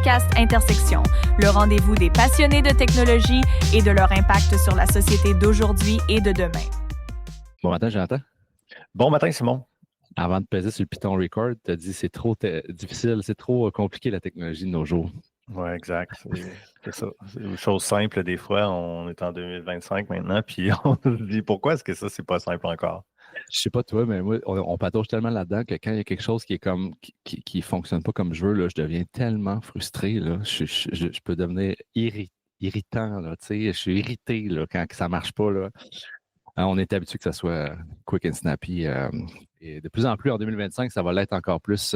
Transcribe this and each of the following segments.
podcast Intersection, le rendez-vous des passionnés de technologie et de leur impact sur la société d'aujourd'hui et de demain. Bon matin, Jonathan. Bon matin, Simon. Avant de peser sur le Python Record, tu as dit que c'est trop difficile, c'est trop compliqué la technologie de nos jours. Oui, exact. C'est ça. C'est une chose simple, des fois, on est en 2025 maintenant, puis on se dit pourquoi est-ce que ça, c'est pas simple encore? Je sais pas toi, mais moi, on patauge tellement là-dedans que quand il y a quelque chose qui est comme qui fonctionne pas comme je veux, là, je deviens tellement frustré. Là. Je peux devenir irritant. Là, je suis irrité là, quand ça marche pas. Là. On est habitué que ça soit quick and snappy. Et de plus en plus, en 2025, ça va l'être encore plus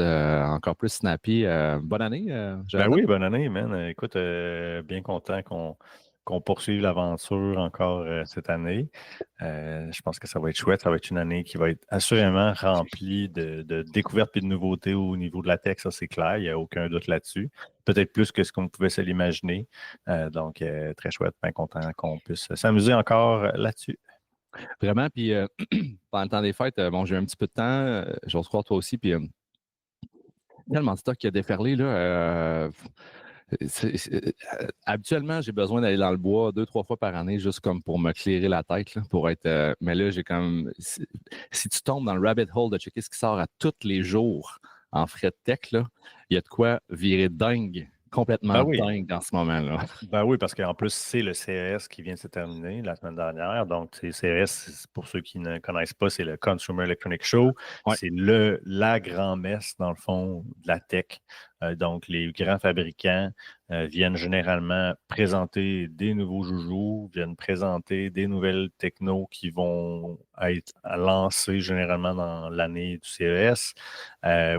snappy. Bonne année, Ben oui, bonne année, man. Écoute, bien content qu'on poursuive l'aventure encore cette année. Je pense que ça va être chouette. Ça va être une année qui va être assurément remplie de découvertes et de nouveautés au niveau de la tech, ça c'est clair. Il n'y a aucun doute là-dessus. Peut-être plus que ce qu'on pouvait se l'imaginer. Donc, très chouette, bien content qu'on puisse s'amuser encore là-dessus. Vraiment, puis pendant le temps des fêtes, j'ai eu un petit peu de temps, j'ose croire toi aussi, puis tellement de stock qui a déferlé, là. Habituellement, j'ai besoin d'aller dans le bois 2-3 fois par année, juste comme pour me clairer la tête, là, pour être. Mais là, j'ai comme. Si tu tombes dans le rabbit hole de checker ce qui sort à tous les jours en frais de tech, là, il y a de quoi virer dingue. Complètement dingue dans ce moment-là. Ben oui, parce qu'en plus, c'est le CES qui vient de se terminer la semaine dernière. Donc, CES, pour ceux qui ne connaissent pas, c'est le Consumer Electronics Show. Ouais. C'est la grand-messe, dans le fond, de la tech. Donc, les grands fabricants viennent généralement présenter des nouveaux joujoux, viennent présenter des nouvelles technos qui vont être lancées généralement dans l'année du CES,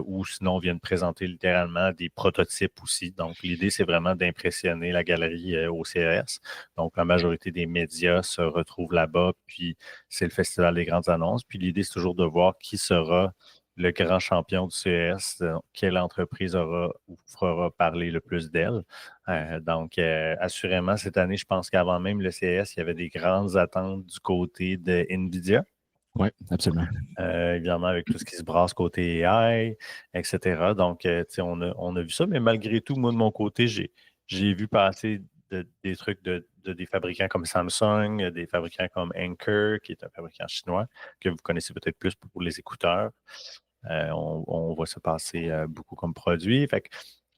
ou sinon viennent présenter littéralement des prototypes aussi. Donc, l'idée, c'est vraiment d'impressionner la galerie au CES. Donc, la majorité des médias se retrouvent là-bas, puis c'est le Festival des grandes annonces. Puis l'idée, c'est toujours de voir qui sera le grand champion du CES, quelle entreprise aura ou fera parler le plus d'elle. Donc, assurément, cette année, je pense qu'avant même le CES, il y avait des grandes attentes du côté de NVIDIA. Oui, absolument. Évidemment, avec tout ce qui se brasse côté AI, etc. Donc, on a vu ça, mais malgré tout, moi, de mon côté, j'ai vu passer des trucs de des fabricants comme Samsung, des fabricants comme Anker, qui est un fabricant chinois, que vous connaissez peut-être plus pour les écouteurs. On voit ça passer beaucoup comme produit. Fait que,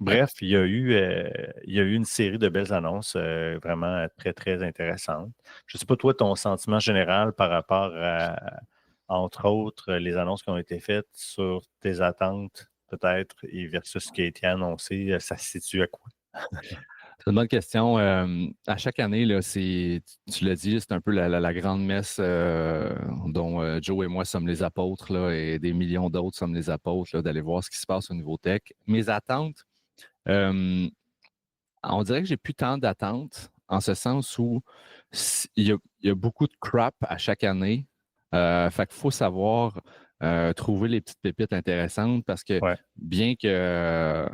bref, il y a eu une série de belles annonces vraiment très, très intéressantes. Je ne sais pas, toi, ton sentiment général par rapport à, entre autres, les annonces qui ont été faites sur tes attentes, peut-être, et versus ce qui a été annoncé, ça se situe à quoi? C'est une bonne question. À chaque année, là, tu l'as dit, c'est un peu la grande messe dont Joe et moi sommes les apôtres, là, et des millions d'autres sommes les apôtres, là, d'aller voir ce qui se passe au niveau tech. Mes attentes, on dirait que j'ai plus tant d'attentes, en ce sens où il y a beaucoup de crap à chaque année. Fait qu'il faut savoir trouver les petites pépites intéressantes parce que bien que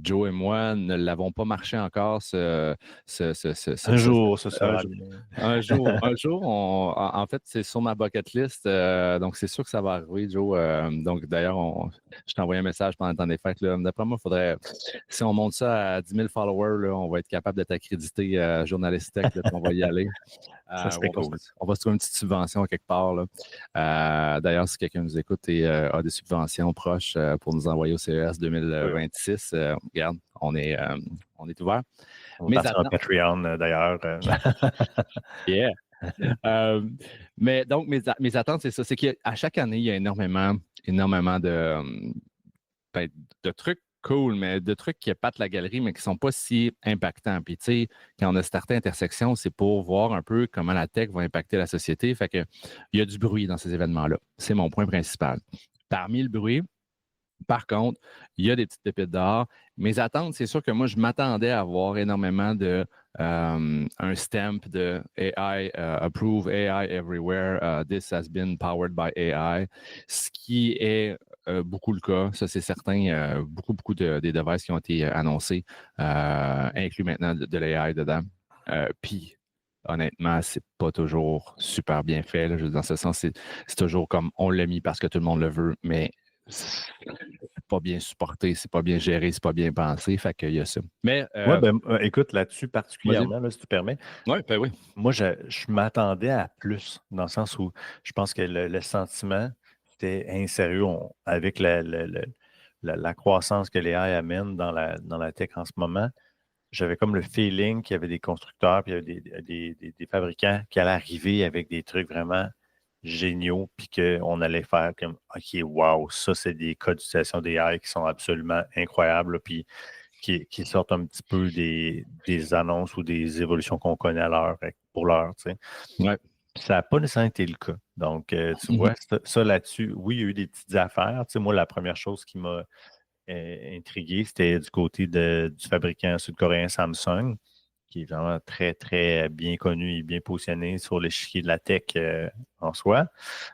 Joe et moi ne l'avons pas marché encore. Un jour, ce sera un jour, en fait, c'est sur ma bucket list. Donc, c'est sûr que ça va arriver, Joe. Donc, d'ailleurs, je t'ai envoyé un message pendant le temps des fêtes. D'après moi, il faudrait, si on monte ça à 10 000 followers, là, on va être capable de t'accréditer journaliste tech, puis on va y aller. Ça serait cool. On va se trouver une petite subvention quelque part. Là. D'ailleurs, si quelqu'un nous écoute et a des subventions proches pour nous envoyer au CES 2026, regarde, on est ouvert. On va partir en Patreon, d'ailleurs. Yeah. Mais donc, mes attentes, c'est ça. C'est qu'à chaque année, il y a énormément de trucs cool, mais de trucs qui épatent la galerie, mais qui ne sont pas si impactants. Puis, tu sais, quand on a certaines intersections, c'est pour voir un peu comment la tech va impacter la société. Fait que il y a du bruit dans ces événements-là. C'est mon point principal. Parmi le bruit, par contre, il y a des petites pépites d'or. Mes attentes, c'est sûr que moi, je m'attendais à avoir énormément de un stamp de AI, Approve AI Everywhere, This has been powered by AI, ce qui est beaucoup le cas. Ça, c'est certain. Beaucoup des devices qui ont été annoncés incluent maintenant de l'AI dedans. Puis, honnêtement, c'est pas toujours super bien fait. Là. Dans ce sens, c'est toujours comme on l'a mis parce que tout le monde le veut, mais pas bien supporté, c'est pas bien géré, c'est pas bien pensé. Fait qu'il y a ça. Mais écoute, là-dessus vas-y. particulièrement, là, si tu permets, Oui, ben oui. moi, je m'attendais à plus, dans le sens où je pense que le sentiment était insérieux avec la croissance que les AI amènent dans la tech en ce moment. J'avais comme le feeling qu'il y avait des constructeurs, puis il y avait des fabricants qui allaient arriver avec des trucs vraiment géniaux, puis qu'on allait faire comme OK, wow, ça, c'est des cas d'utilisation des AI qui sont absolument incroyables, là, puis qui sortent un petit peu des annonces ou des évolutions qu'on connaît pour l'heure, tu sais. Ouais. Ça n'a pas nécessairement été le cas. Donc, tu vois, ça là-dessus, oui, il y a eu des petites affaires. Tu sais, moi, la première chose qui m'a intrigué, c'était du côté du fabricant sud-coréen Samsung, qui est vraiment très, très bien connu et bien positionné sur l'échiquier de la tech en soi.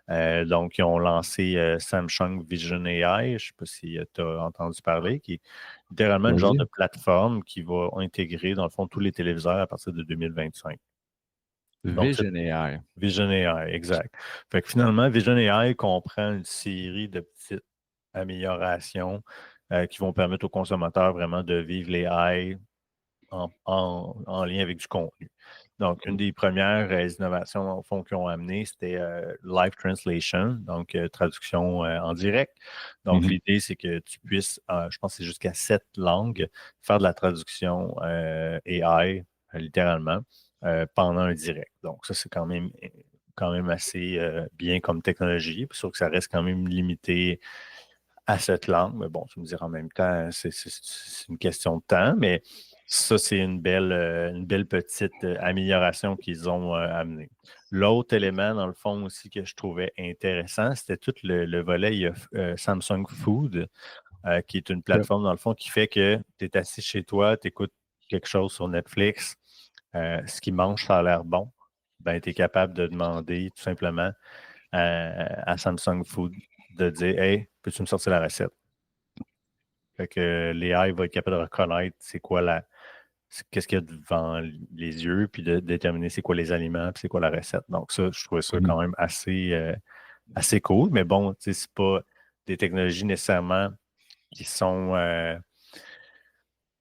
Donc, ils ont lancé Samsung Vision AI, je ne sais pas si tu as entendu parler, qui est littéralement une genre de plateforme qui va intégrer, dans le fond, tous les téléviseurs à partir de 2025. Donc, Vision AI. Vision AI, exact. Fait que finalement, Vision AI comprend une série de petites améliorations qui vont permettre aux consommateurs vraiment de vivre les AI en lien avec du contenu. Donc, une des premières innovations, au fond, qu'ils ont amené, c'était Live Translation, donc traduction en direct. Donc, l'idée, c'est que tu puisses, je pense que c'est jusqu'à 7 langues, faire de la traduction AI, littéralement, pendant un direct. Donc, ça, c'est quand même assez bien comme technologie, puis sûr que ça reste quand même limité à cette langue. Mais bon, tu me diras en même temps, c'est une question de temps, mais ça, c'est une belle petite amélioration qu'ils ont amenée. L'autre élément, dans le fond aussi, que je trouvais intéressant, c'était tout le volet, il y a Samsung Food, qui est une plateforme, dans le fond, qui fait que tu es assis chez toi, tu écoutes quelque chose sur Netflix, ce qu'ils mangent, ça a l'air bon. Ben, tu es capable de demander tout simplement à Samsung Food de dire Hey, peux-tu me sortir la recette? Fait que l'AI va être capable de reconnaître qu'est-ce qu'il y a devant les yeux, puis de déterminer c'est quoi les aliments, puis c'est quoi la recette. Donc, ça, je trouvais ça quand même assez cool. Mais bon, tu sais, c'est pas des technologies nécessairement qui sont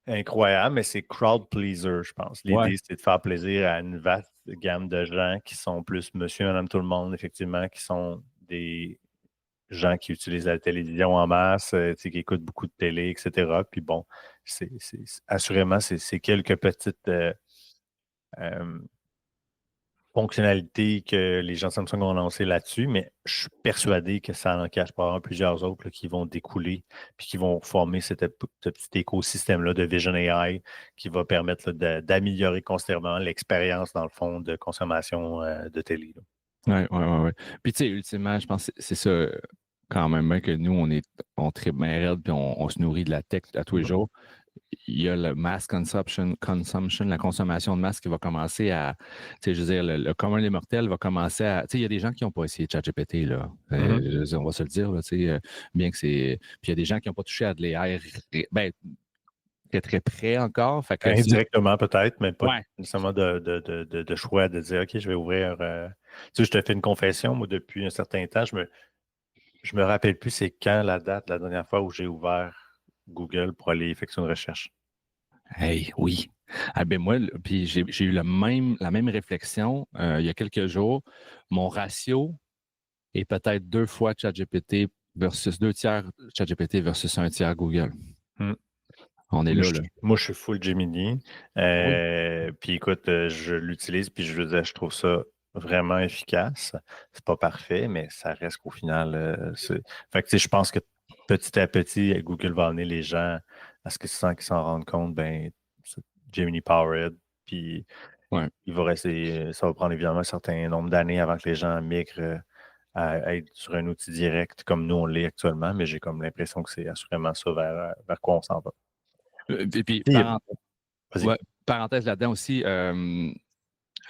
incroyables, mais c'est crowd pleaser, je pense. L'idée, c'est de faire plaisir à une vaste gamme de gens qui sont plus monsieur, madame, tout le monde, effectivement, qui sont des gens qui utilisent la télévision en masse, qui écoutent beaucoup de télé, etc. Puis bon, assurément, c'est quelques petites fonctionnalités que les gens de Samsung ont lancées là-dessus, mais je suis persuadé que ça en cache pas plusieurs autres là, qui vont découler puis qui vont former ce petit écosystème-là de Vision AI qui va permettre d'améliorer considérablement l'expérience, dans le fond, de consommation de télé. Oui. Puis, tu sais, ultimement, je pense que c'est ça quand même hein, que nous, on tripe bien raide puis on se nourrit de la tech à tous les jours. Il y a le mass consumption, la consommation de masse qui va commencer à, tu sais, je veux dire, le commun des mortels va commencer à, tu sais, il y a des gens qui n'ont pas essayé ChatGPT, là. On va se le dire, là, tu sais, bien que c'est, puis il y a des gens qui n'ont pas touché à de l'AI, ben, très, très près encore. Fait que indirectement peut-être, mais pas nécessairement de choix de dire, OK, je vais ouvrir. Tu sais, je te fais une confession, moi, depuis un certain temps, je me rappelle plus c'est quand la dernière fois où j'ai ouvert Google pour aller effectuer une recherche. Hey, oui. Ah ben moi, puis j'ai eu la même réflexion il y a quelques jours. Mon ratio est peut-être 2 fois ChatGPT versus 2 tiers ChatGPT versus 1 tiers Google. On est là. Moi, je suis full Gemini. Puis écoute, je l'utilise, puis je trouve ça vraiment efficace. C'est pas parfait, mais ça reste qu'au final, fait que tu sais, je pense que petit à petit, Google va amener les gens à ce qu'ils s'en rendent compte, ben, c'est Gemini Powered, puis il va rester, ça va prendre évidemment un certain nombre d'années avant que les gens migrent à être sur un outil direct comme nous, on l'est actuellement, mais j'ai comme l'impression que c'est assurément ça vers quoi on s'en va. Et puis, Vas-y. parenthèse là-dedans aussi,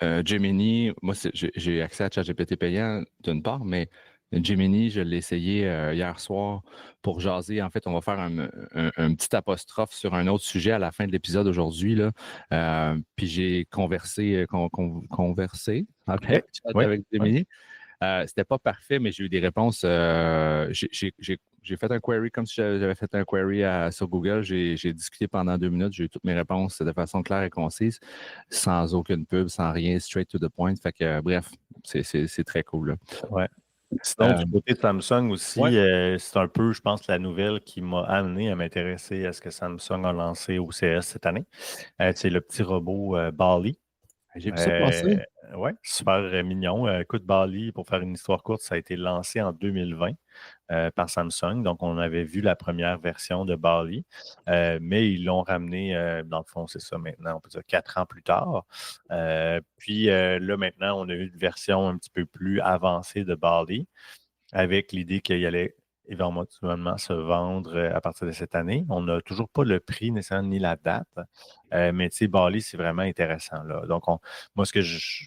Gemini, moi, j'ai accès à ChatGPT payant d'une part, mais Gemini, je l'ai essayé hier soir pour jaser. En fait, on va faire un petit apostrophe sur un autre sujet à la fin de l'épisode aujourd'hui. Puis j'ai conversé avec Gemini. C'était pas parfait, mais j'ai eu des réponses. J'ai fait un query comme si j'avais fait un query sur Google. J'ai discuté pendant 2 minutes. J'ai eu toutes mes réponses de façon claire et concise, sans aucune pub, sans rien, straight to the point. Fait que, bref, c'est très cool. Là. Ouais. Sinon, du côté de Samsung aussi, ouais. c'est un peu, je pense, la nouvelle qui m'a amené à m'intéresser à ce que Samsung a lancé au CES cette année. C'est le petit robot Bali. J'ai vu ça passer. Oui, super mignon. Écoute, Bali, pour faire une histoire courte, ça a été lancé en 2020 par Samsung. Donc, on avait vu la première version de Bali, mais ils l'ont ramené, dans le fond, c'est ça maintenant, on peut dire 4 ans plus tard. Puis là, maintenant, on a eu une version un petit peu plus avancée de Bali avec l'idée qu'il allait éventuellement se vendre à partir de cette année. On n'a toujours pas le prix nécessairement ni la date, mais tu sais, Bali, c'est vraiment intéressant. Là. Donc, moi, ce que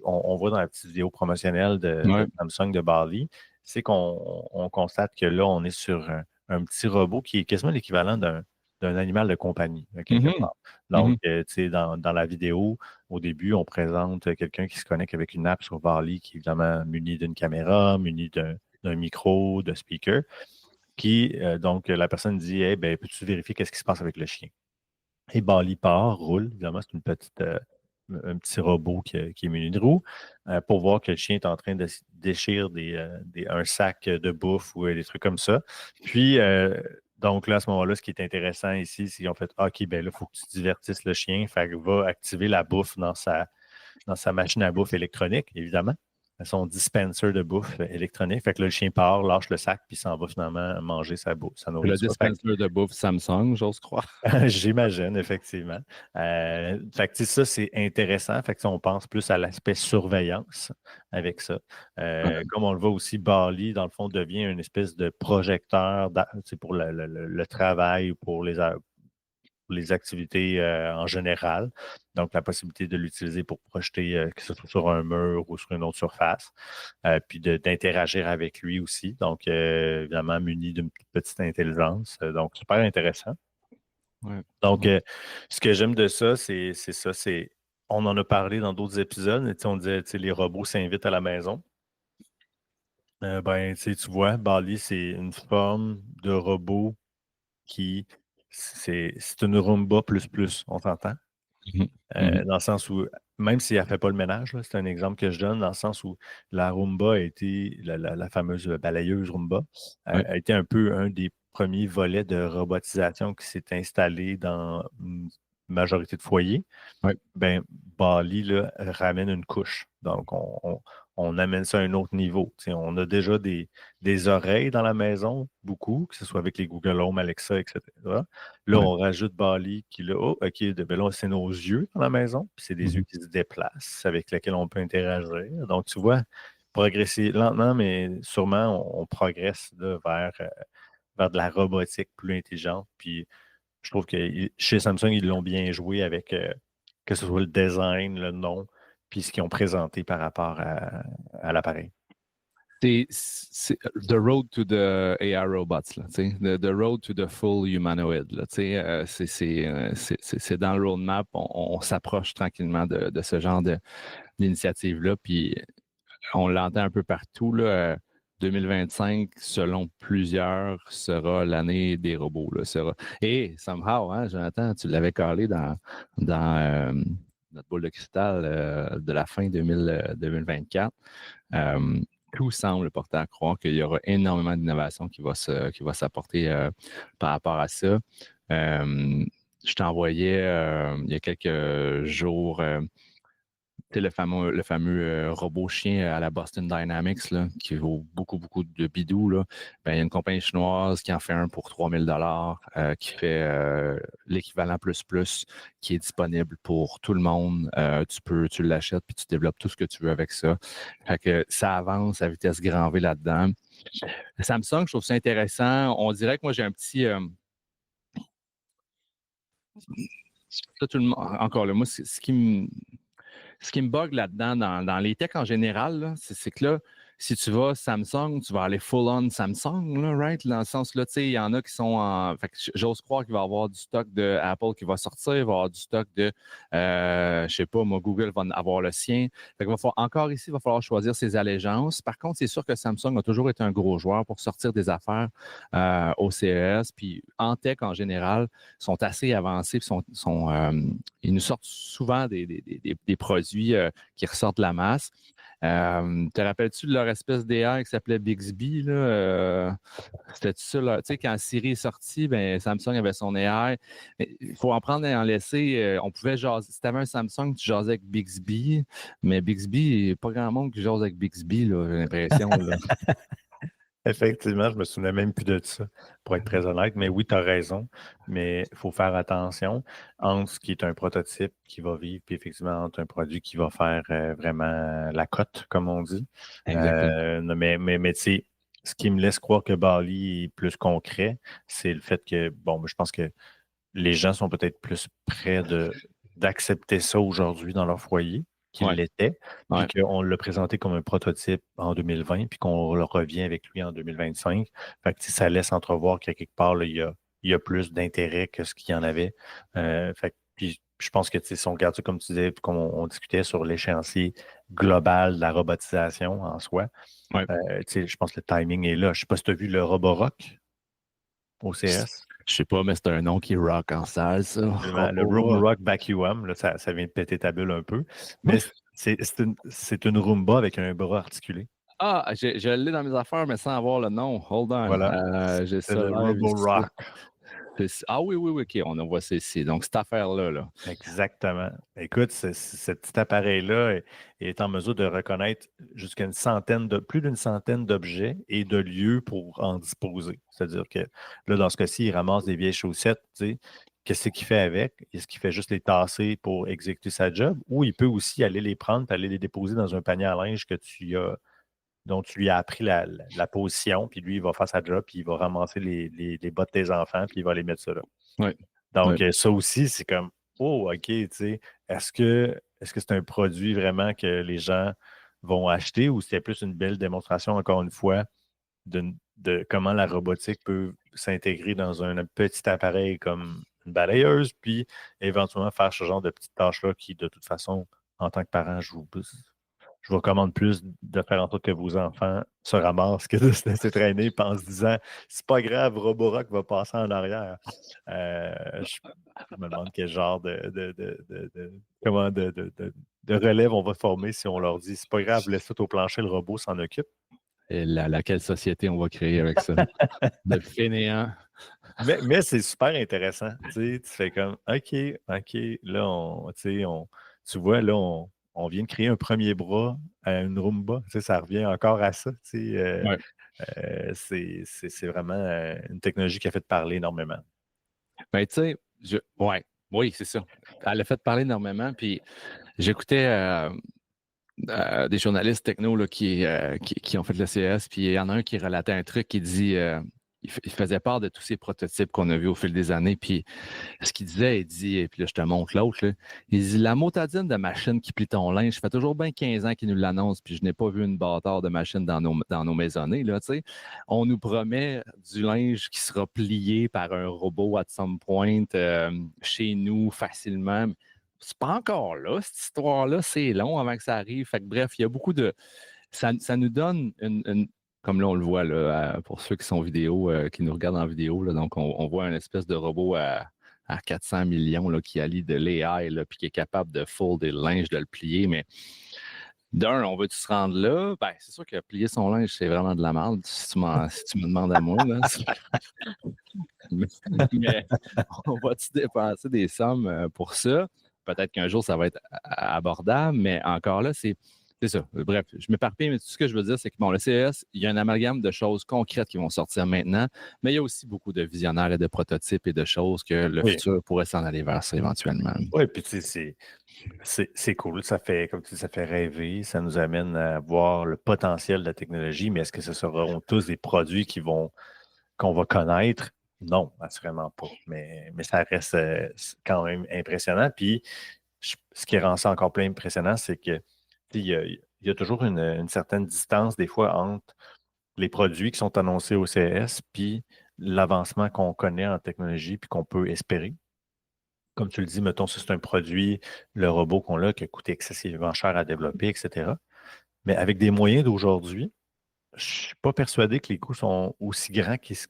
on voit dans la petite vidéo promotionnelle de Samsung de Bali, c'est qu'on constate que là, on est sur un petit robot qui est quasiment l'équivalent d'un animal de compagnie, quelque part. Donc, tu sais, dans la vidéo, au début, on présente quelqu'un qui se connecte avec une app sur Bali qui est évidemment muni d'une caméra, muni d'un micro, de speaker, qui, donc, la personne dit, hey, ben, peux-tu vérifier qu'est-ce qui se passe avec le chien? Et Bali part, roule, évidemment, c'est un petit robot qui est muni de roues, pour voir que le chien est en train de déchirer un sac de bouffe ou des trucs comme ça. Puis, donc là, à ce moment-là, ce qui est intéressant ici, c'est qu'ils ont fait, OK, ben là, il faut que tu divertisses le chien, fait que va activer la bouffe dans sa machine à bouffe électronique, évidemment. Son dispenser de bouffe électronique. Fait que là, le chien part, lâche le sac, puis s'en va finalement manger sa nourriture. Le dispenser de bouffe Samsung, j'ose croire. J'imagine, effectivement. Fait que ça, c'est intéressant. Fait que on pense plus à l'aspect surveillance avec ça. Comme on le voit aussi, Bali, dans le fond, devient une espèce de projecteur pour le travail ou pour les activités en général. Donc, la possibilité de l'utiliser pour projeter, que ce soit sur un mur ou sur une autre surface, puis d'interagir avec lui aussi. Donc, évidemment, muni d'une petite intelligence. Donc, super intéressant. Ouais. Donc, ce que j'aime de ça, c'est ça. On en a parlé dans d'autres épisodes. On disait, les robots s'invitent à la maison. Tu vois, Bali, c'est une forme de robot qui c'est une Roomba plus, on s'entend? Dans le sens où, même si elle ne fait pas le ménage, c'est un exemple que je donne, dans le sens où la Roomba a été, la fameuse balayeuse Roomba, a été un peu un des premiers volets de robotisation qui s'est installé dans une majorité de foyers. Ben, Bali là, ramène une couche. Donc, on amène ça à un autre niveau. On a déjà des oreilles dans la maison, beaucoup, que ce soit avec les Google Home, Alexa, etc. Là, on rajoute Bali qui, là, OK, là, c'est nos yeux dans la maison, puis c'est des yeux qui se déplacent, avec lesquels on peut interagir. Donc, tu vois, progresser lentement, mais sûrement, on progresse là, vers de la robotique plus intelligente. Puis, je trouve que chez Samsung, ils l'ont bien joué avec que ce soit le design, le nom, puis ce qu'ils ont présenté par rapport à l'appareil. C'est the road to the AR robots, là, the road to the full humanoid. Là, c'est dans le roadmap, on s'approche tranquillement de ce genre d'initiative-là, puis on l'entend un peu partout. Là, 2025, selon plusieurs, sera l'année des robots. Là, Et somehow, hein, Jonathan, tu l'avais calé dans notre boule de cristal de la fin 2024. Tout semble porter à croire qu'il y aura énormément d'innovation qui va s'apporter par rapport à ça. Je t'envoyais il y a quelques jours le fameux robot chien à la Boston Dynamics là, qui vaut beaucoup, beaucoup de bidou. Là. Ben, il y a une compagnie chinoise qui en fait un pour 3 000 qui fait l'équivalent plus, qui est disponible pour tout le monde. Tu l'achètes puis tu développes tout ce que tu veux avec ça. Fait que ça avance à vitesse grand V là-dedans. Samsung, je trouve ça intéressant. On dirait que moi, j'ai un petit... encore là, moi, ce qui me bug là-dedans, dans les techs en général, là, c'est que là, si tu vas Samsung, tu vas aller full-on Samsung, là, right? Dans le sens, là, tu sais, il y en a qui sont en... Fait que j'ose croire qu'il va y avoir du stock de Apple qui va sortir, il va y avoir du stock de, je sais pas, moi, Google va avoir le sien. Fait qu'il encore ici, il va falloir choisir ses allégeances. Par contre, c'est sûr que Samsung a toujours été un gros joueur pour sortir des affaires au CES. Puis en tech, en général, sont assez avancés. Puis ils nous sortent souvent des produits qui ressortent de la masse. Te rappelles-tu de leur espèce d'AI qui s'appelait Bixby? C'était ça, là. Tu sais, quand Siri est sorti, ben, Samsung avait son AI. Il faut en prendre et en laisser. On pouvait jaser. Si tu avais un Samsung, tu jasais avec Bixby, mais Bixby, il n'y a pas grand monde qui jase avec Bixby, là, j'ai l'impression. Là. Effectivement, je me souviens même plus de ça, pour être très honnête. Mais oui, tu as raison. Mais il faut faire attention entre ce qui est un prototype qui va vivre, puis effectivement, entre un produit qui va faire vraiment la cote, comme on dit. Exactement. Mais tu sais, ce qui me laisse croire que Bali est plus concret, c'est le fait que, bon, je pense que les gens sont peut-être plus prêts d'accepter ça aujourd'hui dans leur foyer qu'il Ouais. l'était, Ouais. puis qu'on l'a présenté comme un prototype en 2020, puis qu'on le revient avec lui en 2025. Fait que ça laisse entrevoir qu'à quelque part, là, il y a plus d'intérêt que ce qu'il y en avait. Puis je pense que si on regarde ça, comme tu disais, puis comme on discutait sur l'échéancier global de la robotisation en soi, Ouais. je pense que le timing est là. Je ne sais pas si tu as vu le Roborock au CS. Je sais pas, mais c'est un nom qui rock en salle, ça. Le Roborock Vacuum, là, ça vient de péter ta bulle un peu. Mais c'est une Roomba avec un bras articulé. Ah, je l'ai dans mes affaires, mais sans avoir le nom. Hold on. Voilà. J'ai C'est ça le live ici. Roborock. Ah oui, OK, on en voit ça ici. Donc, cette affaire-là. Là. Exactement. Écoute, ce petit appareil-là est en mesure de reconnaître jusqu'à plus d'une centaine d'objets et de lieux pour en disposer. C'est-à-dire que là, dans ce cas-ci, il ramasse des vieilles chaussettes, tu sais. Qu'est-ce qu'il fait avec? Est-ce qu'il fait juste les tasser pour exécuter sa job? Ou il peut aussi aller les prendre et aller les déposer dans un panier à linge dont tu lui as appris la position, puis lui, il va faire sa job, puis il va ramasser les bas de tes enfants, puis il va les mettre ça là. Ouais. Donc, ça aussi, c'est comme, oh, OK, tu sais, est-ce que c'est un produit vraiment que les gens vont acheter ou c'est plus une belle démonstration, encore une fois, de comment la robotique peut s'intégrer dans un petit appareil comme une balayeuse, puis éventuellement faire ce genre de petites tâches-là qui, de toute façon, en tant que parent, je vous recommande plus de faire en sorte que vos enfants se ramassent que de se laisser traîner en se disant c'est pas grave, Roborock va passer en arrière. Je me demande quel genre de relève on va former si on leur dit c'est pas grave, laisse tout au plancher, le robot s'en occupe. Et quelle société on va créer avec ça? De fainéants. Mais c'est super intéressant. Tu fais comme OK, là, tu vois, là, on vient de créer un premier bras à une Roomba. Ça revient encore à ça. Ouais. C'est vraiment une technologie qui a fait parler énormément. Ben, tu sais, oui, c'est ça. Elle a fait parler énormément. Puis j'écoutais des journalistes techno là, qui ont fait le CS, puis il y en a un qui relatait un truc qui dit il faisait part de tous ces prototypes qu'on a vus au fil des années, puis ce qu'il disait, il dit, et puis là, je te montre l'autre, là, il dit la motadine de machine qui plie ton linge, ça fait toujours bien 15 ans qu'il nous l'annonce, puis je n'ai pas vu une bâtard de machine dans nos maisonnées, là, tu sais. On nous promet du linge qui sera plié par un robot at some point chez nous facilement. C'est pas encore là, cette histoire-là, c'est long avant que ça arrive. Fait que bref, il y a beaucoup de. Ça nous donne comme là, on le voit là, pour ceux qui sont vidéo, qui nous regardent en vidéo, là, donc on voit un espèce de robot à 400 millions là, qui allie de l'AI puis qui est capable de folder le linge, de le plier. Mais d'un, on veut-tu se rendre là? Ben, c'est sûr que plier son linge, c'est vraiment de la merde, si tu me demandes à moi. Là. mais on va-tu dépenser des sommes pour ça? Peut-être qu'un jour, ça va être abordable, mais encore là, c'est ça. Bref, je m'éparpille, mais tout ce que je veux dire, c'est que bon, le CES, il y a un amalgame de choses concrètes qui vont sortir maintenant, mais il y a aussi beaucoup de visionnaires et de prototypes et de choses que le futur pourrait s'en aller vers ça éventuellement. Oui, puis tu sais, c'est cool. Ça fait, comme tu dis, ça fait rêver. Ça nous amène à voir le potentiel de la technologie, mais est-ce que ce seront tous des produits qu'on va connaître? Non, assurément pas. Mais ça reste quand même impressionnant. Puis, ce qui rend ça encore plus impressionnant, c'est que il il y a toujours une certaine distance, des fois, entre les produits qui sont annoncés au CES puis l'avancement qu'on connaît en technologie puis qu'on peut espérer. Comme tu le dis, mettons, ça, c'est un produit, le robot qu'on a, qui a coûté excessivement cher à développer, etc. Mais avec des moyens d'aujourd'hui, je ne suis pas persuadé que les coûts sont aussi grands qu'ils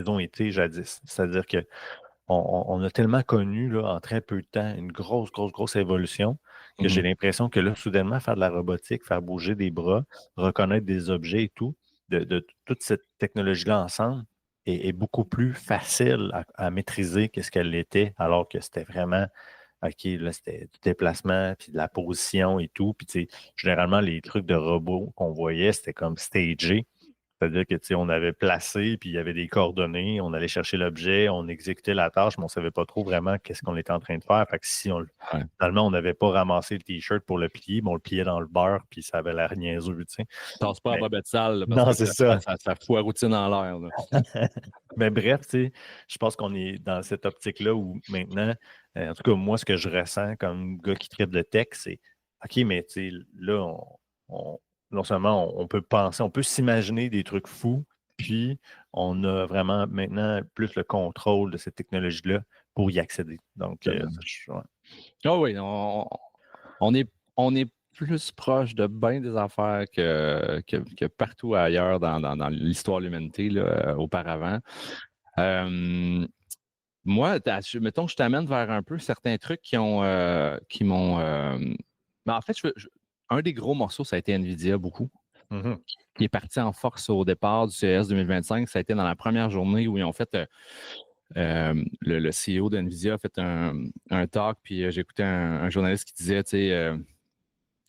ont été jadis. C'est-à-dire qu'on a tellement connu là, en très peu de temps une grosse, grosse, grosse évolution que j'ai l'impression que là, soudainement, faire de la robotique, faire bouger des bras, reconnaître des objets et tout, de toute cette technologie-là ensemble est beaucoup plus facile à maîtriser que ce qu'elle l'était, alors que c'était vraiment, OK, là, c'était du déplacement, puis de la position et tout. Puis, tu sais, généralement, les trucs de robots qu'on voyait, c'était comme stagé. C'est-à-dire que, tu sais, on avait placé, puis il y avait des coordonnées, on allait chercher l'objet, on exécutait la tâche, mais on ne savait pas trop vraiment qu'est-ce qu'on était en train de faire. Fait que si finalement, on n'avait pas ramassé le T-shirt pour le plier, mais on le pliait dans le beurre, puis ça avait l'air niaiseux, tu sais. Tasse pas en bobette sale, là, Non, parce c'est que ça. ça fout la routine en l'air. Mais bref, tu sais, je pense qu'on est dans cette optique-là où maintenant, en tout cas, moi, ce que je ressens comme gars qui tripe de tech, c'est OK, mais tu sais, là, non seulement on peut penser, on peut s'imaginer des trucs fous, puis on a vraiment maintenant plus le contrôle de cette technologie-là pour y accéder. Donc, ouais. Ah oui, on est plus proche de bien des affaires que partout ailleurs dans l'histoire de l'humanité là, auparavant. Moi, mettons que je t'amène vers un peu certains trucs qui m'ont. En fait, un des gros morceaux, ça a été NVIDIA beaucoup, qui est parti en force au départ du CES 2025. Ça a été dans la première journée où ils ont fait. Le CEO de NVIDIA a fait un talk, puis j'écoutais un journaliste qui disait, tu sais,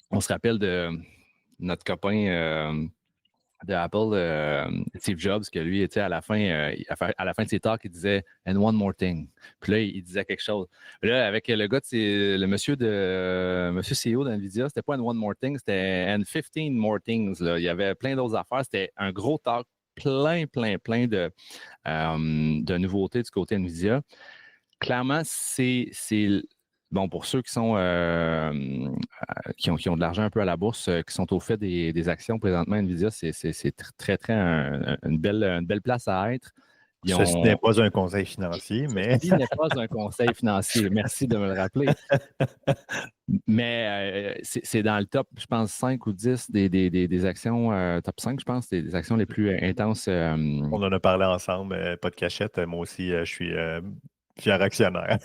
on se rappelle de notre copain de Apple, Steve Jobs, que lui était à la fin de ses talks, il disait « and one more thing ». Puis là, il disait quelque chose. Puis là, avec le gars, le monsieur CEO d'NVIDIA, c'était pas « and one more thing », c'était « and 15 more things ». Il y avait plein d'autres affaires. C'était un gros talk, plein de nouveautés du côté NVIDIA. Clairement, c'est bon, pour ceux qui sont qui ont de l'argent un peu à la bourse, qui sont au fait des actions présentement, NVIDIA, c'est très une belle place à être. Ceci n'est pas un conseil financier, mais. Ceci n'est pas un conseil financier. Merci de me le rappeler. Mais c'est dans le top, je pense, 5 ou 10 des actions, top 5, je pense, des actions les plus intenses. On en a parlé ensemble, pas de cachette. Moi aussi, je suis fier actionnaire.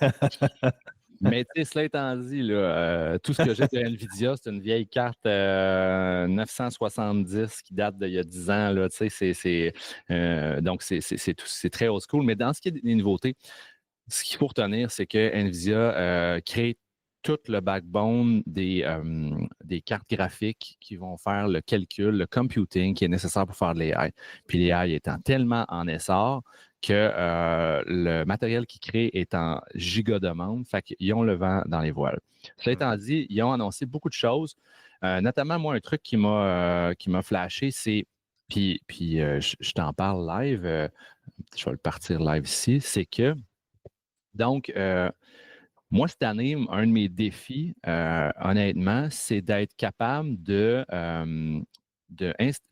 Mais tu sais, cela étant dit, là, tout ce que j'ai de NVIDIA, c'est une vieille carte 970 qui date d'il y a 10 ans. Là, donc, c'est très old school. Mais dans ce qui est des nouveautés, ce qu'il faut retenir, c'est que NVIDIA crée tout le backbone des cartes graphiques qui vont faire le calcul, le computing qui est nécessaire pour faire de l'AI. Puis l'AI étant tellement en essor que le matériel qu'ils créent est en giga-demande, fait qu'ils ont le vent dans les voiles. Cela étant dit, ils ont annoncé beaucoup de choses, notamment, moi, un truc qui m'a flashé, c'est, puis je t'en parle live, je vais le partir live ici, c'est que, donc, moi, cette année, un de mes défis, honnêtement, c'est d'être capable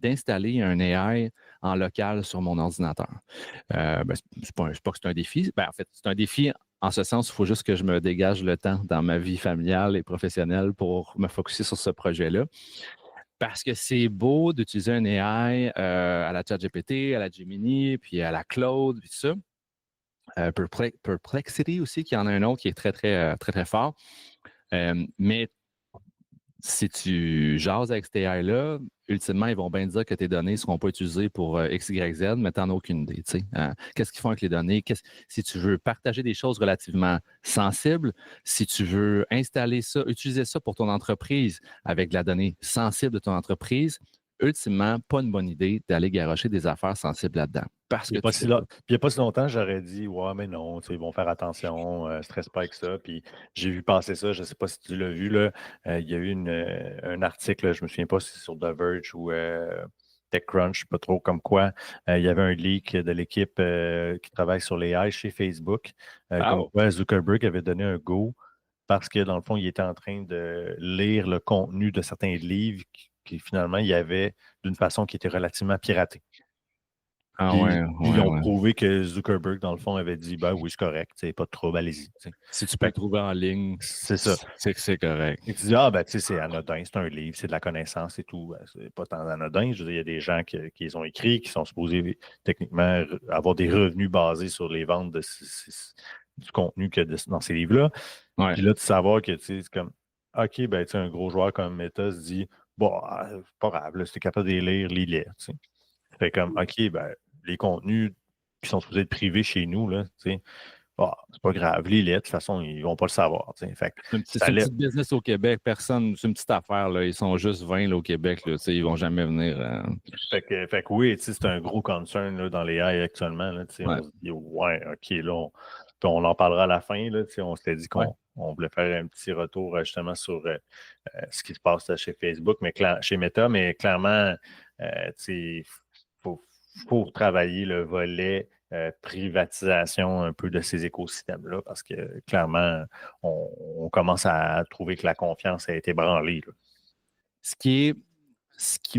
d'installer un AI en local sur mon ordinateur. C'est pas que c'est un défi. En fait, c'est un défi en ce sens, il faut juste que je me dégage le temps dans ma vie familiale et professionnelle pour me focusser sur ce projet-là. Parce que c'est beau d'utiliser un AI à la ChatGPT, à la Gemini, puis à la Claude, puis tout ça. Perplexity aussi, qui en a un autre qui est très fort. Mais si tu jases avec ces AI-là, ultimement, ils vont bien dire que tes données ne seront pas utilisées pour X, Y, Z, mais tu n'en as aucune idée. Qu'est-ce qu'ils font avec les données? Si tu veux partager des choses relativement sensibles, si tu veux installer ça, utiliser ça pour ton entreprise avec de la donnée sensible de ton entreprise, ultimement, pas une bonne idée d'aller garrocher des affaires sensibles là-dedans. Parce que Puis il n'y a pas si longtemps, j'aurais dit ouais, mais non, ils vont faire attention, stresse pas avec ça. Puis j'ai vu passer ça, je ne sais pas si tu l'as vu, là. Il y a eu un article, je ne me souviens pas si c'est sur The Verge ou TechCrunch, pas trop comme quoi. Il y avait un leak de l'équipe qui travaille sur l'AI chez Facebook. Comme quoi Zuckerberg avait donné un go parce que, dans le fond, il était en train de lire le contenu de certains livres qui finalement, il y avait d'une façon qui était relativement piratée. Ah Puis, ouais, ils ouais, ont ouais. prouvé que Zuckerberg, dans le fond, avait dit, ben oui, c'est correct, pas de trouble, allez-y. Si tu peux le trouver en ligne, C'est ça. c'est que c'est correct. Et tu dis, ah, ben, tu sais, c'est anodin, c'est un livre, c'est de la connaissance et tout. Ben, c'est pas tant anodin. Je veux dire, il y a des gens qui les ont écrits, qui sont supposés techniquement avoir des revenus basés sur les ventes du contenu que dans ces livres-là. Ouais. Puis là, de savoir que, tu sais, c'est comme, OK, ben, tu sais, un gros joueur comme Meta se dit, bon, c'est pas grave, là, si t'es capable de les lire, lis-les, tu sais. Fait comme, OK, ben, les contenus qui sont supposés être privés chez nous, là, tu sais, c'est pas grave, lis-les, de toute façon, ils vont pas le savoir, tu sais. Fait que C'est ça une lève. petite business au Québec. Personne, c'est une petite affaire. Là. Ils sont juste 20 là, au Québec. Là, ils vont jamais venir. Fait que oui, tu sais, c'est un gros concern là, dans les AI actuellement. Là, tu sais, Ouais. on se dit, ouais, OK, là, on en parlera à la fin. Là, tu sais, on s'était dit qu'on Ouais. voulait faire un petit retour justement sur ce qui se passe chez Facebook, mais chez Meta, mais clairement, il faut travailler le volet privatisation un peu de ces écosystèmes-là parce que clairement, on commence à trouver que la confiance a été branlée. Là. Ce qui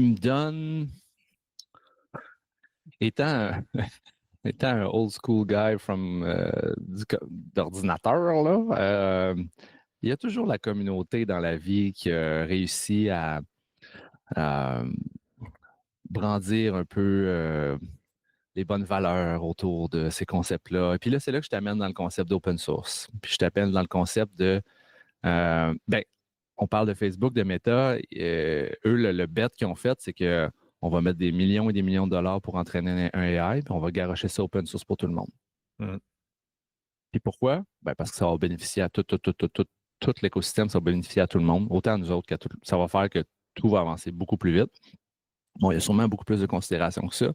me donne, étant un old school guy d'ordinateur, là, il y a toujours la communauté dans la vie qui a réussi à brandir un peu les bonnes valeurs autour de ces concepts-là. Et puis là, c'est là que je t'amène dans le concept d'open source. Puis je t'amène dans le concept de on parle de Facebook, de Meta. Eux, le bet qu'ils ont fait, c'est qu'on va mettre des millions et des millions de dollars pour entraîner un AI, puis on va garocher ça open source pour tout le monde. Puis pourquoi? Ben parce que ça va bénéficier à tout l'écosystème, ça va bénéficier à tout le monde, autant à nous autres qu'à tout. Ça va faire que tout va avancer beaucoup plus vite. Bon, il y a sûrement beaucoup plus de considération que ça,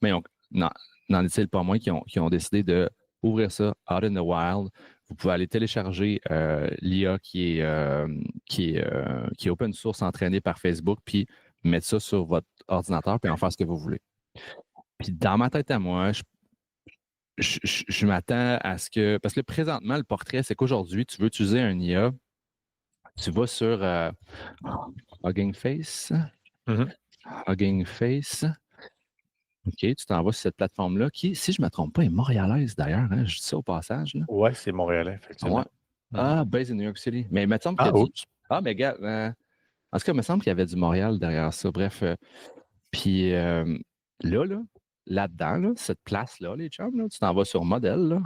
mais n'en est-il pas moins qui ont décidé d'ouvrir ça out in the wild. Vous pouvez aller télécharger l'IA qui est open source entraînée par Facebook, puis mettre ça sur votre ordinateur, puis en faire ce que vous voulez. Puis dans ma tête à moi, je m'attends à ce que... Parce que présentement, le portrait, c'est qu'aujourd'hui, tu veux utiliser un IA, tu vas sur Hugging Face. Hugging Face. OK, tu t'en vas sur cette plateforme-là, qui, si je ne me trompe pas, est montréalaise d'ailleurs. Hein? Je dis ça au passage. Oui, c'est montréalais, effectivement. Ouais. Ah, based in New York City. Mais il me semble qu'il y a du... Ah, mais gars, en tout cas, il me semble qu'il y avait du Montréal derrière ça. Bref. Puis là-dedans, là, cette place-là, les chums, là, tu t'en vas sur modèle, là,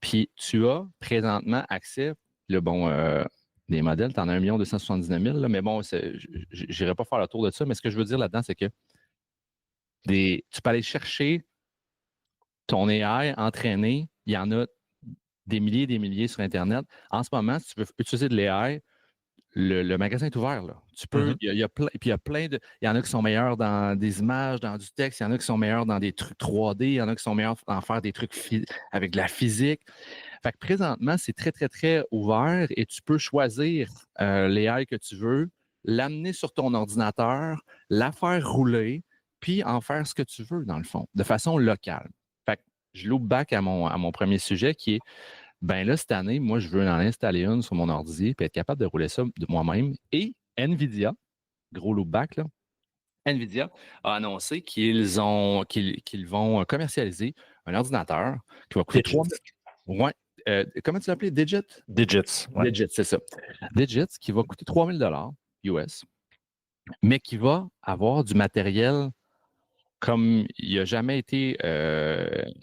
puis tu as présentement accès, des modèles, tu en as 1 279 000, là, mais bon, je n'irai pas faire le tour de ça, mais ce que je veux dire là-dedans, c'est que tu peux aller chercher ton AI entraîné, il y en a des milliers et des milliers sur Internet. En ce moment, si tu veux utiliser de l'AI, le magasin est ouvert. Là. Tu peux, il y a plein de. Il y en a qui sont meilleurs dans des images, dans du texte, il y en a qui sont meilleurs dans des trucs 3D, il y en a qui sont meilleurs dans faire des trucs avec de la physique. Fait que présentement, c'est très, très, très ouvert et tu peux choisir l'AI que tu veux, l'amener sur ton ordinateur, la faire rouler, puis en faire ce que tu veux, dans le fond, de façon locale. Fait que je loop back à mon premier sujet qui est ben là, cette année, moi, je veux en installer une sur mon ordi puis être capable de rouler ça de moi-même. Et NVIDIA, gros loopback, là, NVIDIA a annoncé qu'ils vont commercialiser un ordinateur qui va coûter 3 000. Ouais. Comment tu l'appelais? Digits? Digits. Ouais. Digits, c'est ça. Digits qui va coûter 3 000 US, mais qui va avoir du matériel comme il n'a jamais été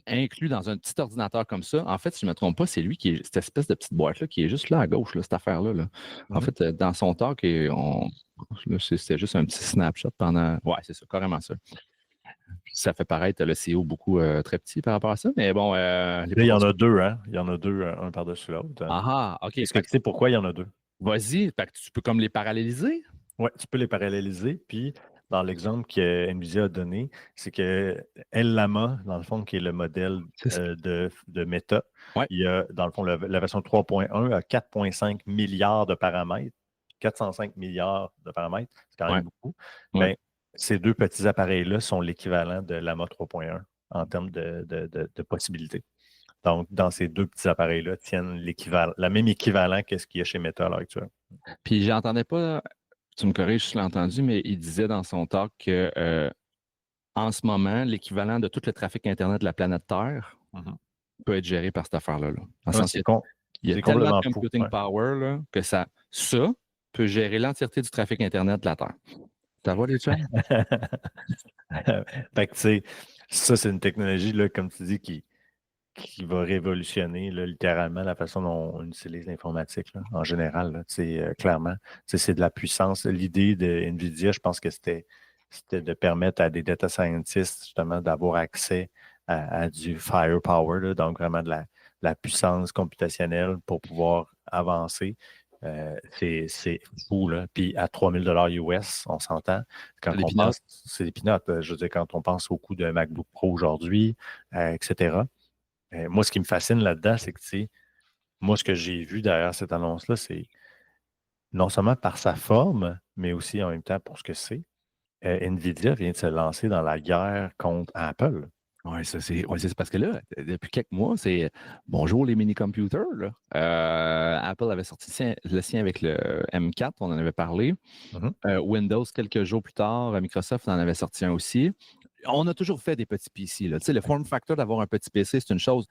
inclus dans un petit ordinateur comme ça. En fait, si je ne me trompe pas, c'est lui qui est cette espèce de petite boîte-là qui est juste là à gauche, là, cette affaire-là. Là. En fait, dans son talk, c'était juste un petit snapshot pendant. Ouais, c'est ça, carrément ça. Ça fait paraître le CEO beaucoup très petit par rapport à ça, mais bon. Là, il y en a deux, hein? Il y en a deux, un par-dessus l'autre. Ah, OK. Est-ce que tu sais pourquoi il y en a deux? Vas-y, tu peux comme les paralléliser? Oui, tu peux les paralléliser. Puis, dans l'exemple que NVIDIA a donné, c'est que Llama, dans le fond, qui est le modèle de Meta, il y a, dans le fond, la version 3.1 a 4,5 milliards de paramètres. 405 milliards de paramètres, c'est quand même beaucoup. Mais ces deux petits appareils-là sont l'équivalent de Llama 3.1 en termes de possibilités. Donc, dans ces deux petits appareils-là, tiennent la même équivalent que ce qu'il y a chez Meta à l'heure actuelle. Puis j'entendais pas, tu me corriges si je l'ai entendu, mais il disait dans son talk que en ce moment, l'équivalent de tout le trafic Internet de la planète Terre peut être géré par cette affaire-là. Dans le sens qu'il y a tellement de computing power là, que ça peut gérer l'entièreté du trafic Internet de la Terre. Ça va, les chums? Fait que, tu sais, ça, c'est une technologie, là, comme tu dis, qui va révolutionner là, littéralement la façon dont on utilise l'informatique là, en général. Là, clairement, c'est de la puissance. L'idée de NVIDIA, je pense que c'était de permettre à des data scientists justement d'avoir accès à du firepower, là, donc vraiment de la puissance computationnelle pour pouvoir avancer. C'est fou, là. Puis à 3 000 US, on s'entend. Quand on pense, c'est des peanuts. Je veux dire, quand on pense au coût d'un MacBook Pro aujourd'hui, etc. Moi, ce qui me fascine là-dedans, c'est que, tu sais, moi, ce que j'ai vu derrière cette annonce-là, c'est non seulement par sa forme, mais aussi en même temps pour ce que c'est. NVIDIA vient de se lancer dans la guerre contre Apple. Oui, c'est parce que là, depuis quelques mois, c'est bonjour les mini-computers. Apple avait sorti le sien avec le M4, on en avait parlé. Windows, quelques jours plus tard, Microsoft en avait sorti un aussi. On a toujours fait des petits PC. Là. Tu sais, le form factor d'avoir un petit PC, c'est une chose,